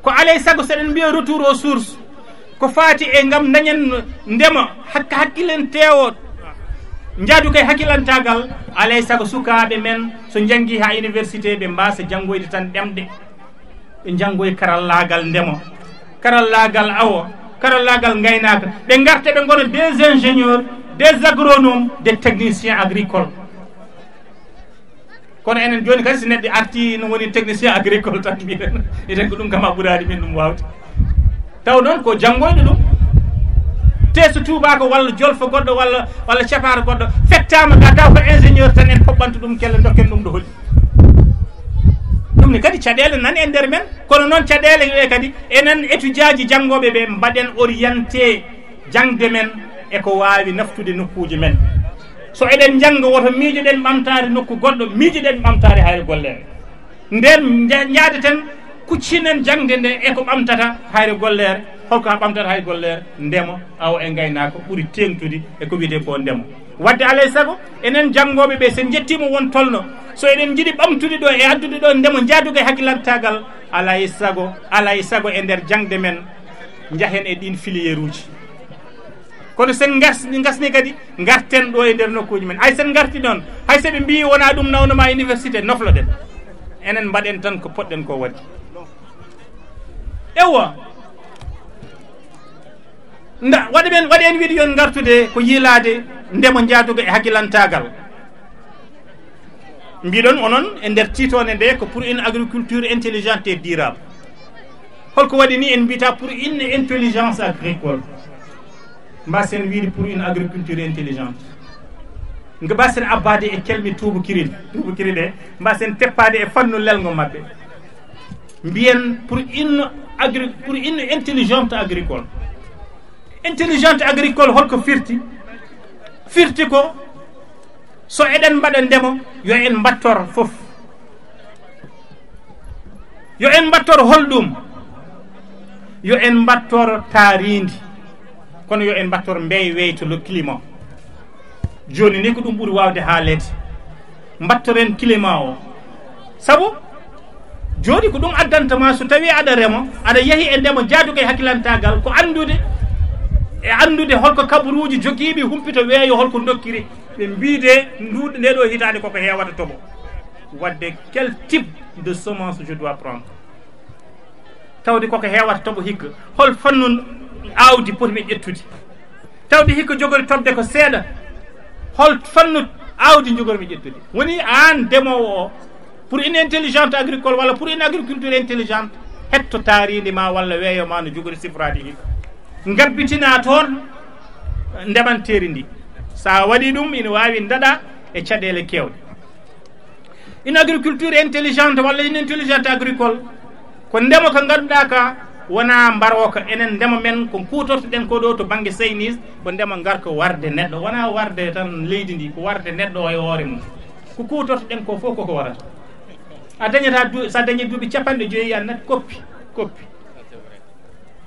ko alay saago seɗen mbiya retour aux sources ko faati e gam dañen ndema hakkilantewo jaadu kay hakkilantagal alay saago sukaɓe men so janggui ha université ɓe mbasa janggoyde tan ɗemɗe ɓe janggoye karallagal ndema karallagal awo karallagal gaynaka ɓe garta ɓe gona des ingénieurs des agronomes des techniciens agricoles kono enen joni kadi so neɗɗo arti no woni technicien agricole tan mbiɗen eten ko ɗum kam a ɓuurani min ɗum wawde taw noon ko janggoyɗo ɗum te so tubako walla jolfo goɗɗo walla caparo goɗɗo fettama ga taw ko ingénieur tan en poɓɓanta ɗum kelle dokken ɗum ɗo holi ɗum ni kadi caɗele nan e nder men kono noon caɗele ɗe kadi enen étudiant ji janggoɓe ɓe mbaɗen orienté jangde men eko waawi naftude nokkuuji men so eɗen jannga woto miijoɗen ɓamtaare nokku goɗɗo miijoɗen ɓamtaare Haayre Golleere nden jaadeten kuccinen jangde nde eko ɓamtata Haayre Golleere holko ha ɓamtata Haayre Golleere ndema awo e ngaynaaka ɓuri tengtude eko wiyete ko ndema wadde alay sago enen janngoɓe ɓe sen jettima won tolno so eɗen jiiɗi ɓamtude ɗo e addude ɗo ndema jaaduga e hakkilantagal alay sago e nder jangde men jahen e ɗin filiére uji kono sen gasni kadi garten ɗo e nder nokkuji men hay sen garti ɗon hay soɓe mbi wona ɗum nawnoma université nofloɗen enen mbaɗen tan ko poɗɗen ko waɗi ewa waɗi en wiide yon gartude ko yiilade ndema jaaduga e hakkilantagal mbiɗon onon e nder titone nde ko pour une agriculture intelligente et durable holko waɗi ni en mbiyata pour une intelligence agricole mbasen wiide pour une agriculture intelligente mbasen abbade e kelmi tuubakiri ɗe mbasen teppade e fannu lelgo mabɓe mbiyen pour une intelligente agricole holko firti ko so eɗen mbaɗa ndema yo en mbattor fof yo en mbattor holɗum yo en mbattor taaridi kono yo en mbattor mbey weyto le climat joni ni ko ɗum ɓuuri wawde haalede mbattoren climat o saabu joni ko ɗum addantama so tawi aɗa rema aɗa yeehi e ndema jaaduga e hakkilantagal ko andude holko kabaruji jogiiɓe humpito weeyo holko dokkiri ɓe mbiide ndeɗo hitande koko hewata toɓo wadde quel type de semence je dois prendre tawde koko hewata toɓo hikka hol fannu awdi potimi ƴettude tawde hikka jogori tobde ko seeɗa hol fannu awdi jogormi ƴettude woni an ndemowo o pour une intelligente agricole walla pour une agriculture intelligente hetto taaridi ma walla weeyo ma no jogori sifrade hikka gabbitina toon ndemanteri ndi sa waɗi ɗum ina wawi daɗa e caɗele kewɗe une agriculture intelligente walla une intelligente agricole ko ndema ko ganduɗa ka wona mbaroka enen ndema men ko kutortoɗen ko ɗo to banggue saynis ko ndema garko warde neɗɗo wona warde tan leydi ndi ko warde neɗɗo o e hoore mum ko kutortoɗen ko fof koko warata a dañata sa dañi duuɓi 50 a nat koppi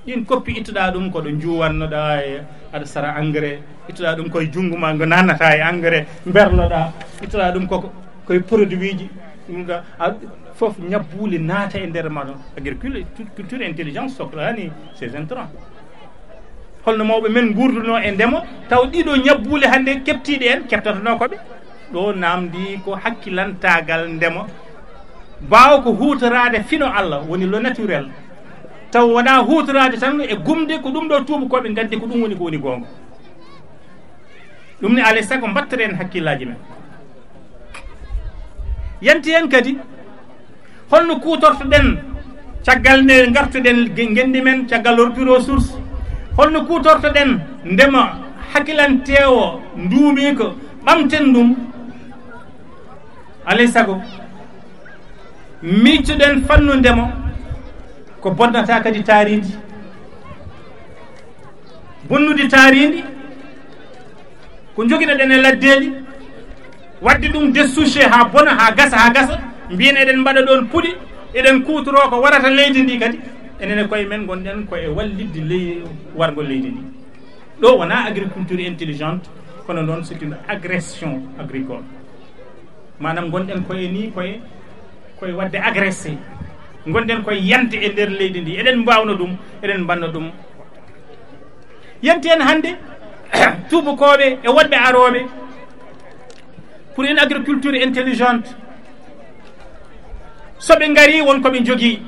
ɗin koppi ittuɗa ɗum koɗo juwannoɗa e aɗa sara engrais ittuɗa ɗum koye junggo ma ngo nannata e engrais berloɗa ittuɗa ɗum koye produit ji ɗumɗa foof ñabbuli naata e nder maɗo agriculture intelligence sohlani ces intrants holno mawɓe men gurduno e ndema taw ɗiɗo ñabbuli hannde keptiɗe en keptatono koɓe ɗo namdi ko hakkilantagal ndema bawa ko hutorade fino Allah woni lo naturel taw wona hutorade tan e gumde ko ɗum ɗo tubakoɓe gandi ko ɗum woni gonga ɗum ni alay sago mbattoren hakkillaji men yanti hen kadi holno kutortoɗen caggal nde gartuɗen gendi men caggal orpiro source holno kutortoɗen ndema hakkilantewo nduumika ɓamten ɗum alay sago miccuɗen fannu ndema ko bonnata kadi taaridi bonnude taaridi ko joguiɗoɗen e laddeɗi wadde ɗum dessouché ha bona ha gasa mbiyen eɗen mbaɗa ɗon puuɗi eɗen kutoro ko warata leydi ndi kadi enen koye men gonɗen ko e wallidde wargol leydi ndi ɗo wona agriculture intelligente kono noon c'est une agression agricole manam gonɗen koye ni koye wadde agressé gonɗen koye yante e nder leydi ndi eɗen mbawno ɗum eɗen mbanna ɗum yanti en hannde tubakoɓe e woɗɓe aroɓe pour une agriculture intelligente soɓe ngari wonkoɓe jogui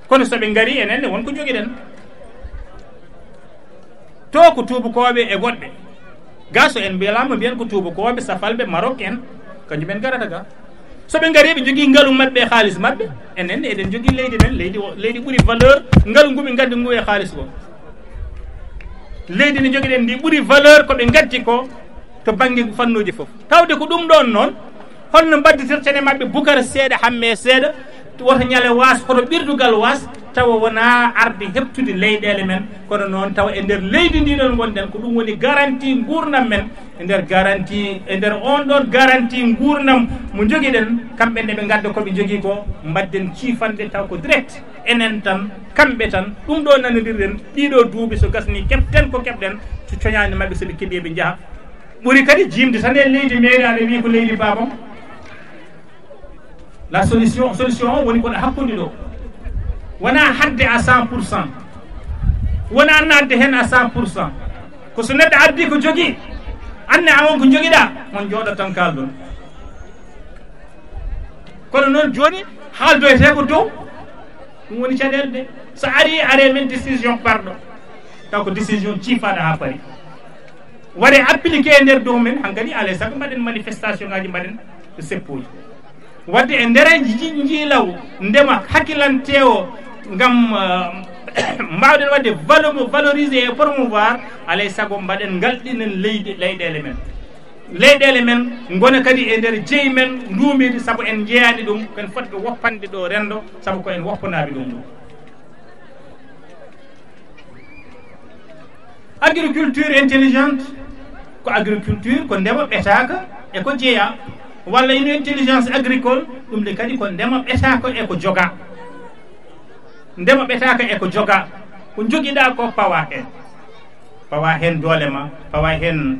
kono soɓe ngari enenne wonko joguiɗen to ko tubakoɓe e goɗɓe ga so en mbiyalama mbiyen ko tubakoɓe safalɓe Maroc en kañumen garata ga soɓe ngari ɓe jogui ngaalu mabɓe e haalis mabɓe enen eɗen jogui leydi men leydi ɓuuri valeur ngaalu ngu ɓe gaddi ngu e haalis ko leydi ndi joguiɗen ndi ɓuuri valeur koɓe gaddi ko to banggue fannuji foof tawde ko ɗum ɗon noon holno mbadditirtene mabɓe bukara seeɗa hamme seeɗa woto ñale was hoto ɓirdugal was tawa wona arde heptude leyɗele men kono noon tawa e nder leydi ndi ɗon gonɗen ko ɗum woni garantie gurdam men e nder garantie e nder on ɗon garantie gurdam mo joguiɗen kamɓe nde ɓe gadda koɓe jogui ko mbadden ciifande taw ko direct enen tan kamɓe tan ɗum ɗo nanodirɗen ɗiɗo duuɓi so gasni keɓten ko keɓɗen so coñani mabɓe soɓe keeɓi ɓe jaaha ɓuuri kadi jimde tan e leydi meeɗi aɗa wi ko leydi babam la solution o woni koɗo hakkude ɗo wona hadde à 100%, wona nadde hen à 100%, ko so neɗɗo addi ko jogui anne awon ko joguiɗa on jooɗo tan kalɗon kono noon joni haaldoyte ko dow ɗum woni caɗele de so ari men décision parɗo taw ko décision ciifaɗo ha paari waɗe appliqué e nder dow men hankkadi alay saago mbaɗen manifestation ngaji mbaɗen seppuji wadde e ndere jiilaw ndema hakkilantewo ngam mbawɗen wadde valoriser e promouvoir alay saago mbaɗen galɗinen leyɗele men gona kadi e nder jeeyi men nduumide saabu en jeeyani ɗum ken foti ko woppande ɗo rendo saabu ko en woppanaɓe ɗum ɗo agriculture intelligente ko agriculture ko ndema ɓetaka e ko jeeya walla une intelligence agricole ɗum de kadi ko ndema ɓetaka e ko joga ndema ɓetaka e ko joga ko joguiɗa ko pawa hen doole ma pawa hen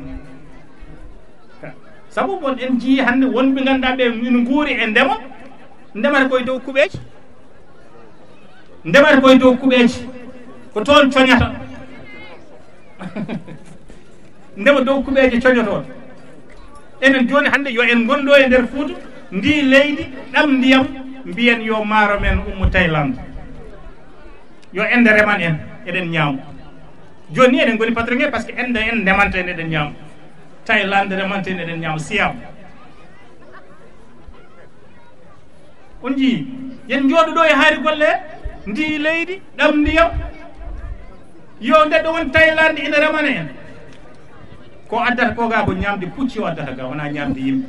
sabu bon en jii hande wonɓe ganduɗa ɓe ina guuri e ndemata koye dow kuɓeji ndemata koye dow kuɓeji ko toon coñata ndema dow kuɓeji coñotoon enen joni hande yo en gondo e nder Fouta ndi leydi ɗam ndiyam mbiyen yo maaro men ummo Thaïlande yo ende reman en eɗen ñaamo joni ni eɗen goni patronge par ce que ende en ndemanta en eɗen ñaamo Thaïlande remante en eɗen ñaamo Siyam on jii yen jooɗo ɗo e haari golle ndi leydi ɗam ndiyam yo ndeɗo won Thaïlande ina remana en ko addata ko ga ko ñamde pucci o addata ga wona ñamde yimɓe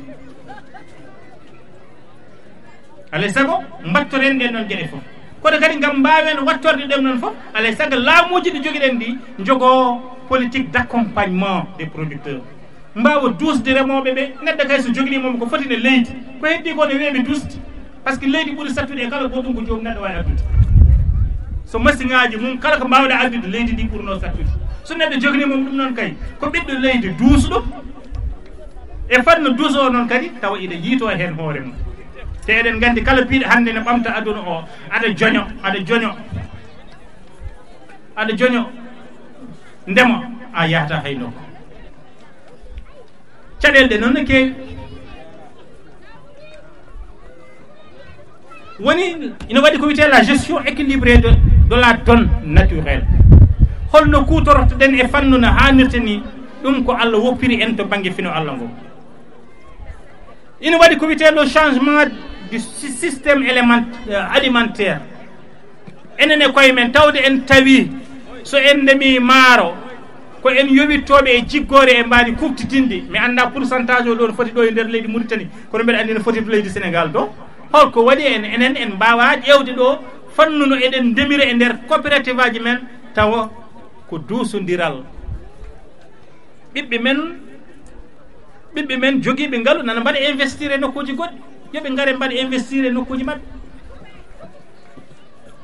alay saago mbattoren ɗen ɗon gueɗe foof kono kadi gam mbawen wattorde ɗem ɗon foof alay saago laamuji ɗi joguiɗen ɗi jogo politique d' accompagnement des producteurs mbawa dusde remoɓe ɓe neɗɗo kay so joguinimomo ko fotine leydi ko heddi ko ne weeɓe dusde par ce que leydi ɓuuri sattude e kala goɗɗum ko joomum neɗɗo wawi addude so machine ngaji mum kala ko mbawɗa addude leydi ndi ɓurno sattude so neɗɗo joginimum ɗum noon kay ko ɓiɗɗo leydi duusɗo e fanno duuso noon kadi tawa ina yiito hen hoore mum te eɗen gandi kala biɗo hande ne ɓamta aduna o aɗa joño ndema a yahata hay nokku caɗele ɗe noon ne keewi woni ina waɗi ko wiyete la gestion équilibrée de la donne naturelle holno kutorotoɗen e fannu no hannirta ni ɗum ko Allah woppiri en to banggue fino Allah ngo ina waɗi ko wiyete le changement du système alimentaire enen e koye men tawde en tawi so en ndemi maaro ko en yowittoɓe e jiggore e mbadi kuftitinde mi anda pourcentage o ɗo no foti ɗo e nder leydi Mauritanie kono mbeɗa andi no foti to leydi Sénégal ɗo holko waɗi enen en mbawa ƴewde ɗo fannuno eɗen ndemira e nder coopérative aji men tawa ko duusodiral ɓiɓɓe men joguiɓe ngaalu nana mbaɗa investir e nokkuji goɗɗi yoɓe gaare mbaɗa investir e nokkuji mabɓe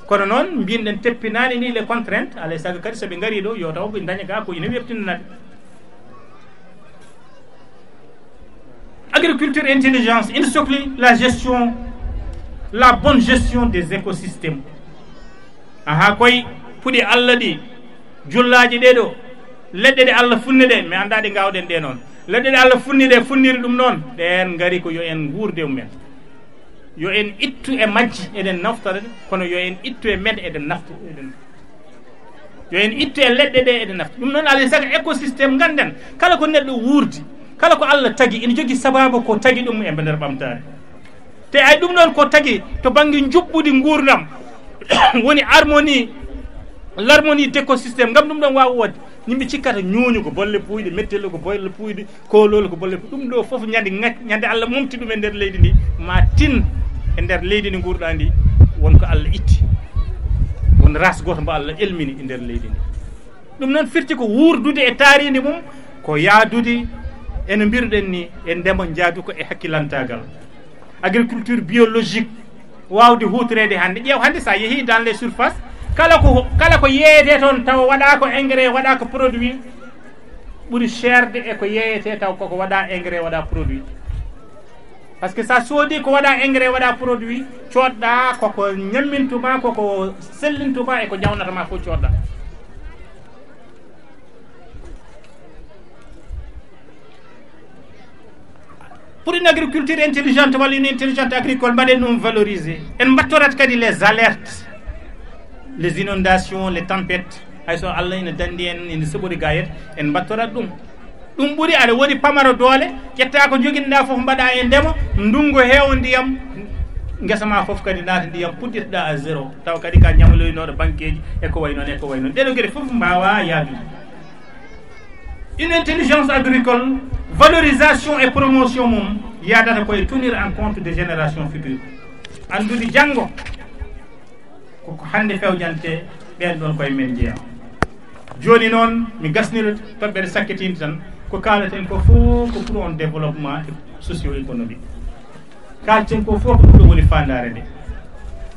kono noon mbinɗen teppinani ni les contraintes alay saago kadi soɓe gaari ɗo yo taw ɓe daña ga ko ina webtinanaɓe agriculture intelligence ina sohli la bonne gestion des écosystèmes aha koye puɗi Allah ɗi jullaji ɗeɗo leɗɗe ɗe Allah funni ɗe mi anda ɗe gawɗen ɗe noon leɗɗe ɗe Allah funni ɗe funniri ɗum noon ɗen gaari ko yo en guurde mumen yo en ittu e majji eɗen naftore kono yo en ittu e men eɗen naftu yo en ittu e leɗɗe ɗe eɗen naftu ɗum noon alay saago écosystème ganden kala ko neɗɗo wuurdi kala ko Allah tagui ina jogui sababu ko tagui ɗum e nder ɓamtare te ay ɗum noon ko tagui to banggue juɓɓudi gurdam woni l'harmonie d'écosystème gam ɗum ɗon wawa wodde yimɓe cikkata ñooñu ko bolle puyɗe mettelle ko bolle puyɗe kolol ko bolle ɗum ɗo foof ñande Allah momti ɗum e nder leydi ndi ma tin e nder leydi ndi gurɗa ndi wonko Allah itti won ras goto mbo Allah elmini e nder leydi ndi ɗum noon firti ko wuurdude e taaridi mum ko yaadude ene mbiruɗen ni e ndema jaadu ko e hakkilantagal agriculture biologique wawde hutorede hannde ƴeew hannde sa yeehi dans les surfaces kala ko yeeyete toon taw waɗa ko engrais waɗa ko produit ɓuri cherde e ko yeeyete taw koko waɗa engrais waɗa produit par ce que sa soodi ko waɗa engrais waɗa produit coɗɗa koko ñammintuma koko sellintuma e ko ñawnatama fof coɗɗa pour une agriculture intelligente walla une intelligente agricole mbaɗen ɗum valoriser en mbattorat kadi les alertes les inondations les tempêtes hayso Allah ina dandi en ina seɓori gayet en mbattorat ɗum ɗum ɓuuri aɗa woodi pamaro doole ƴetta ko joguinoɗa foof mbaɗa e ndema ndungu heewo ndiyam guesa ma foof kadi naata ndiyam puɗɗitoɗa à zéro taw kadi ka ñamloynoɗo banqueji e ko way noon e ko way noon ɗeɗo gueɗe foof mbawa yaadude une intelligence agricole valorisation et promotion mum yadata koye tenir en compte des générations futures andude janggo koko hande fewjante ɓen ɗon koye men jeeya joni noon mi gasnira toɓɓere sakketinde tan ko kalaten ko fof ko pour on développement socio économique kalten ko fof ko ɗum woni fandare nde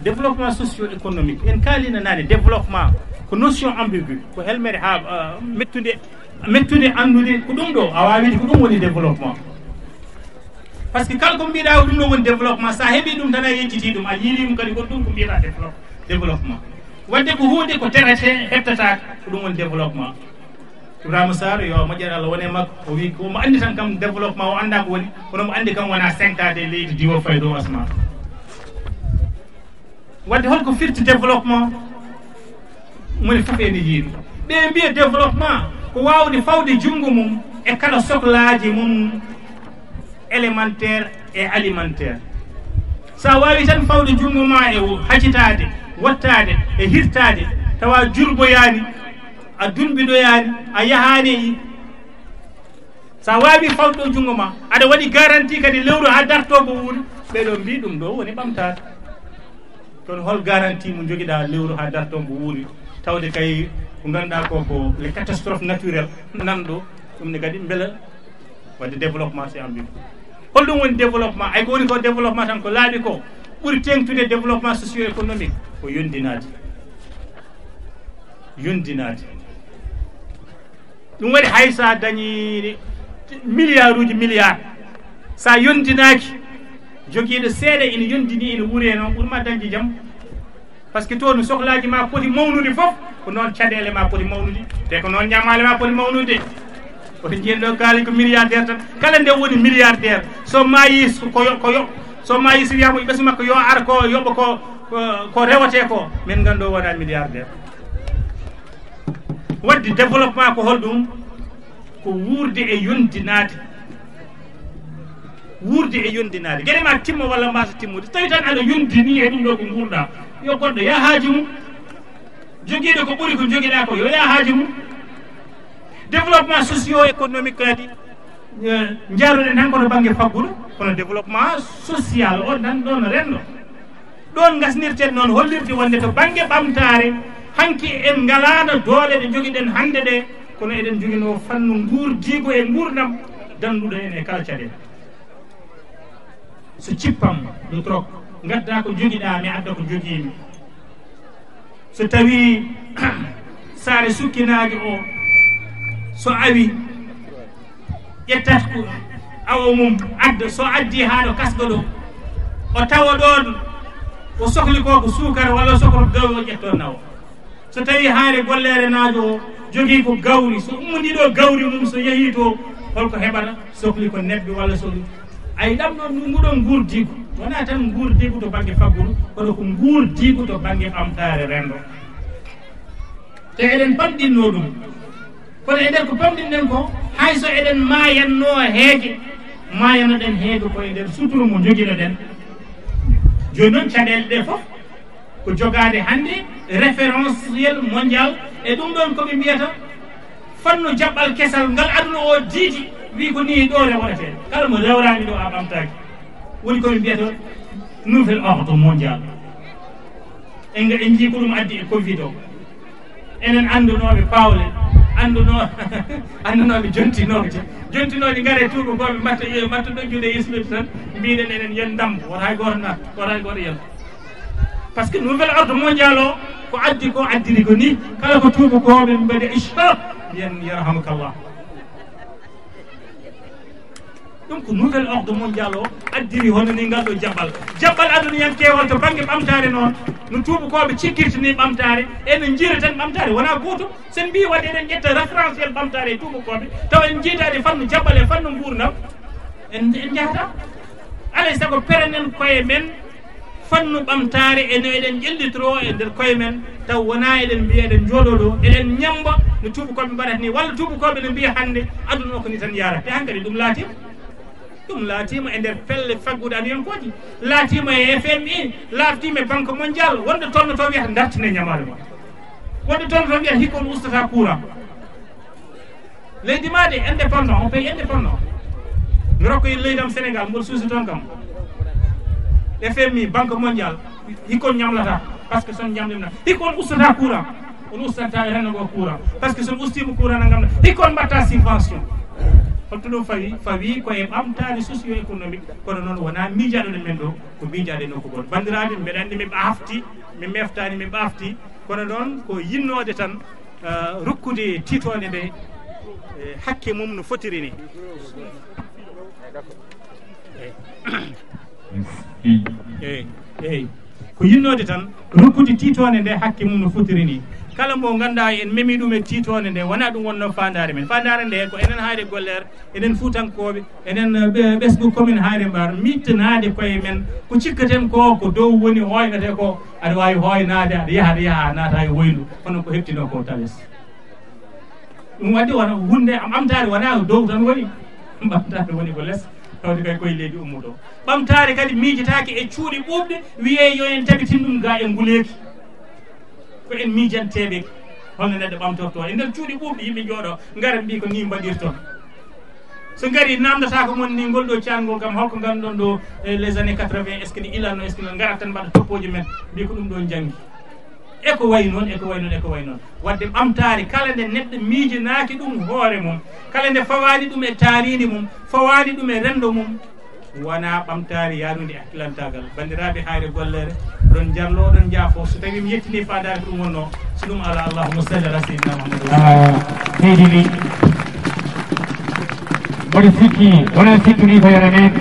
développement socio économique en kalino nane développement ko notion ambigu ko helmere ha mettude andude ko ɗum ɗo a wawide ko ɗum woni développement par ce que kala ko mbiɗa ɗum ɗo woni développement sa heeɓi ɗum tan a yejjiti ɗum a yiirim kadi ko ɗum ko mbiɗa développement wadde ko hunde ko terete heɓtata ko ɗum woni développement Ibrahima Sarr yo moƴƴere Allah wone makko o wi komo andi tan kam développement o anda ko woni kono mo andi kam wona sengtade leydi diwo fay dow asma wadde holko firti développement moni fof ene yiiɗi ɓe mbiya développement ko wawde fawde junngo mum e kala sohlaji mum élémentaire et alimentaire sa wawi tan fawde junngo ma e haccitade wattade e hirtade tawa jurboyani a dunɓiɗoyani a yahani sa wawi fawɗo junngo ma aɗa waɗi garantie kadi lewru ha dartogo wuuri ɓeɗo mbi ɗum ɗo woni ɓamtare kono hol garantie mo joguiɗa lewru ha dartogo wuuri tawde kay ko ganduɗa ko les catastrophes naturelles nanɗo ɗum ne kadi beela wadde développement c'est ambigu holɗum woni développement ay ko woni ko développement tan ko laaɓi ko ɓuuri tengtude développement socio économique ko yondinade ɗum waɗi hay sa dañi milliard uji milliard sa yondinaki joguiɗo seeɗa ina yondini ina wuuri noon ɓurma dañde jaam par ce que to no sohlaji ma poti mawnude foof ko noon caɗele ma poti mawnude te ko noon ñamale ma poti mawnude oto jeen ɗo kaali ko milliardaire tan kala nde woni milliardaire so maayi so maayi so wiyama ɓesgu makko yo ar ko yoɓa ko rewate ko min ganduɗo wona milliardaire wadde développement ko holɗum ko wuurde e yondinade gueɗe ma timma walla mbasa timmude tawi tan aɗa yondini e ɗum ɗo ko guurɗa yo goɗɗo ya haaji mum joguiɗo ko ɓuuri ko joguiɗa ko yo ya haaji mum développement socio économique kadi jaaruɗen tan kono banggue faggudu kono développement social o nan ɗon renndo ɗon gasnirten noon hollirde wonde to banggue ɓamtare hanki en ngalano doole ɗe joguiɗen hande ɗe kono eɗen joguino fannu guurdigo e gurdam danduɗo en e kala caɗele so cippam ɗo trok gadda ko joguiɗa mi adda ko joguimi so tawi saare sukkinaji o so awi ƴettat ko awo mum adda so addi haɗo kasga ɗo o tawa ɗon o sohli ko ko sukara walla sokoro gawri o ƴetto nawa so tawi Haayre Golleere naajo o jogii ko gawri so ummondiɗo gawri mum so yeehi to holko heɓata sohli ko nebbe walla sohli ay ɗam ɗon nguɗon guurdigu wona tan guurdigu to banggue faggudu kono ko guurdigu to banggue ɓamtare renndo te eɗen pamɗinno ɗum kono e nder ko pamɗinɗen ko hayso eɗen mayanno heege mayanoɗen heege koye nder suturu mo joguinoɗen joni noon caɗele ɗe foof ko jogade hande référentiel mondial e ɗum ɗon koɓe mbiyata fanno jaɓɓal kesal ngal aduna o diiti wi ko ni ɗo rewretede kala mo rewrani ɗo a ɓamtaki woni koɓe mbiyata nouvel ordre mondial en jii ko ɗum addi e covid o enen andunoɓe pawle andunoɓe jontinoɗe gaare tubakoɓe mbatta ɗojjude yismide tan mbiɗen enen yen dambo wota hay goto nat wota hay goto yalta par ce que nouvel ordre mondial o ko addi ko addiri ko ni kala ko tubakoɓe mbaɗe isha yen yarhamukallah ɗum ko nouvel ordre mondial o addiri hono ni ngal ɗo jaɓɓal aduna yan kewal to banggue ɓamtare noon no tubakoɓe cikkirtini ɓamtare enen jiira tan ɓamtare wona goto sen mbi waɗi eɗen ƴetta référentiel ɓamtare e tubakoɓe taw en jiitade fanno jaɓɓal e fanno gurdam en jahata alay saago perenen koye men fannu ɓamtare eno eɗen ƴellitoro e nder koye men taw wona eɗen mbiya eɗen jooɗoɗo eɗen ñamba no tubakoɓe mbaɗata ni walla tubakoɓe no mbiya hannde aduna o ko ni tan yarata te hankkadi ɗum laatima e nder pelle faggude adiyankoji laatima e FMI laatima e banque mondial wonde tolno to wiyata dartine ñamade ma wonde tolno to wiyata hikko on ustata courant leydi ma de indépendant on pays indépendant mi rokko leydam Sénégal mboɗo suusi toon kam FMI banque mondial hikko on ñamlata par ce que son ñamdimna hikko on ustata courant on ustata e renndo ngo courant par ce que son ustima courant na gamna hikko on mbatta subvention holto ɗum fawi koye ɓamtare socio économique kono noon wona miijaɗo ɗe men ɗo ko miijaɗe nokku goto bandiraɓe mbeɗa andi mi ɓaafti mi meftani mi ɓaafti kono noon ko yinnode tan rokkude titode nde hakke mum no fotiri ni eyyi ko yinnode tan rokkude titode nde hakke mum no fotiri ni kala mo ganduɗa en memi ɗum e titone nde wona ɗum wonno fandare men fandare nde ko enen Haayre Golleere enen Fuutankoɓe enen ɓesgu commune Haayre Mbar mittanade koye men ko cikkaten ko dow woni hoynete ko aɗa wawi hoynade aɗa yaaha naata e woyndu hono ko heftino ko tawes ɗum wadde wona hunde ɓamtare wona dow tan woni ɓamtare woni ko less tawde kay koye leydi ummuto ɓamtare kadi miijotaki e cuuɗi ɓuuɓɗe wiye yo en tabitin ɗum ga e nguleki ko en miijanteɓe holno neɗɗo ɓamtorto e nder cuuɗi ɓuuɓɗi yimɓe jooɗo gara mbi ko ni mbaɗirton so gari namdata ko mon ni ngol ɗo cangol kam holko ganduɗon ɗo les années 80 est ce que ɗi ilanno est ce que no garat tan mbaɗa toppoji men mbi ko ɗum ɗo janggi eko way noon wadde ɓamtare kala nde neɗɗo miijinaki ɗum hoore mum kala nde fawani ɗum e taaridi mum fawani ɗum e rendo mum wona ɓamtare yarude hakkilantagal bandiraɓe Haayre Golleere ɗon jarlo ɗon jaafo so tawi mi yettini fadare ko ɗum wonno so ɗum ala allahumma salli ala sayyidina Muhammad seydini mboɗo sikki wona sikkini ko yara men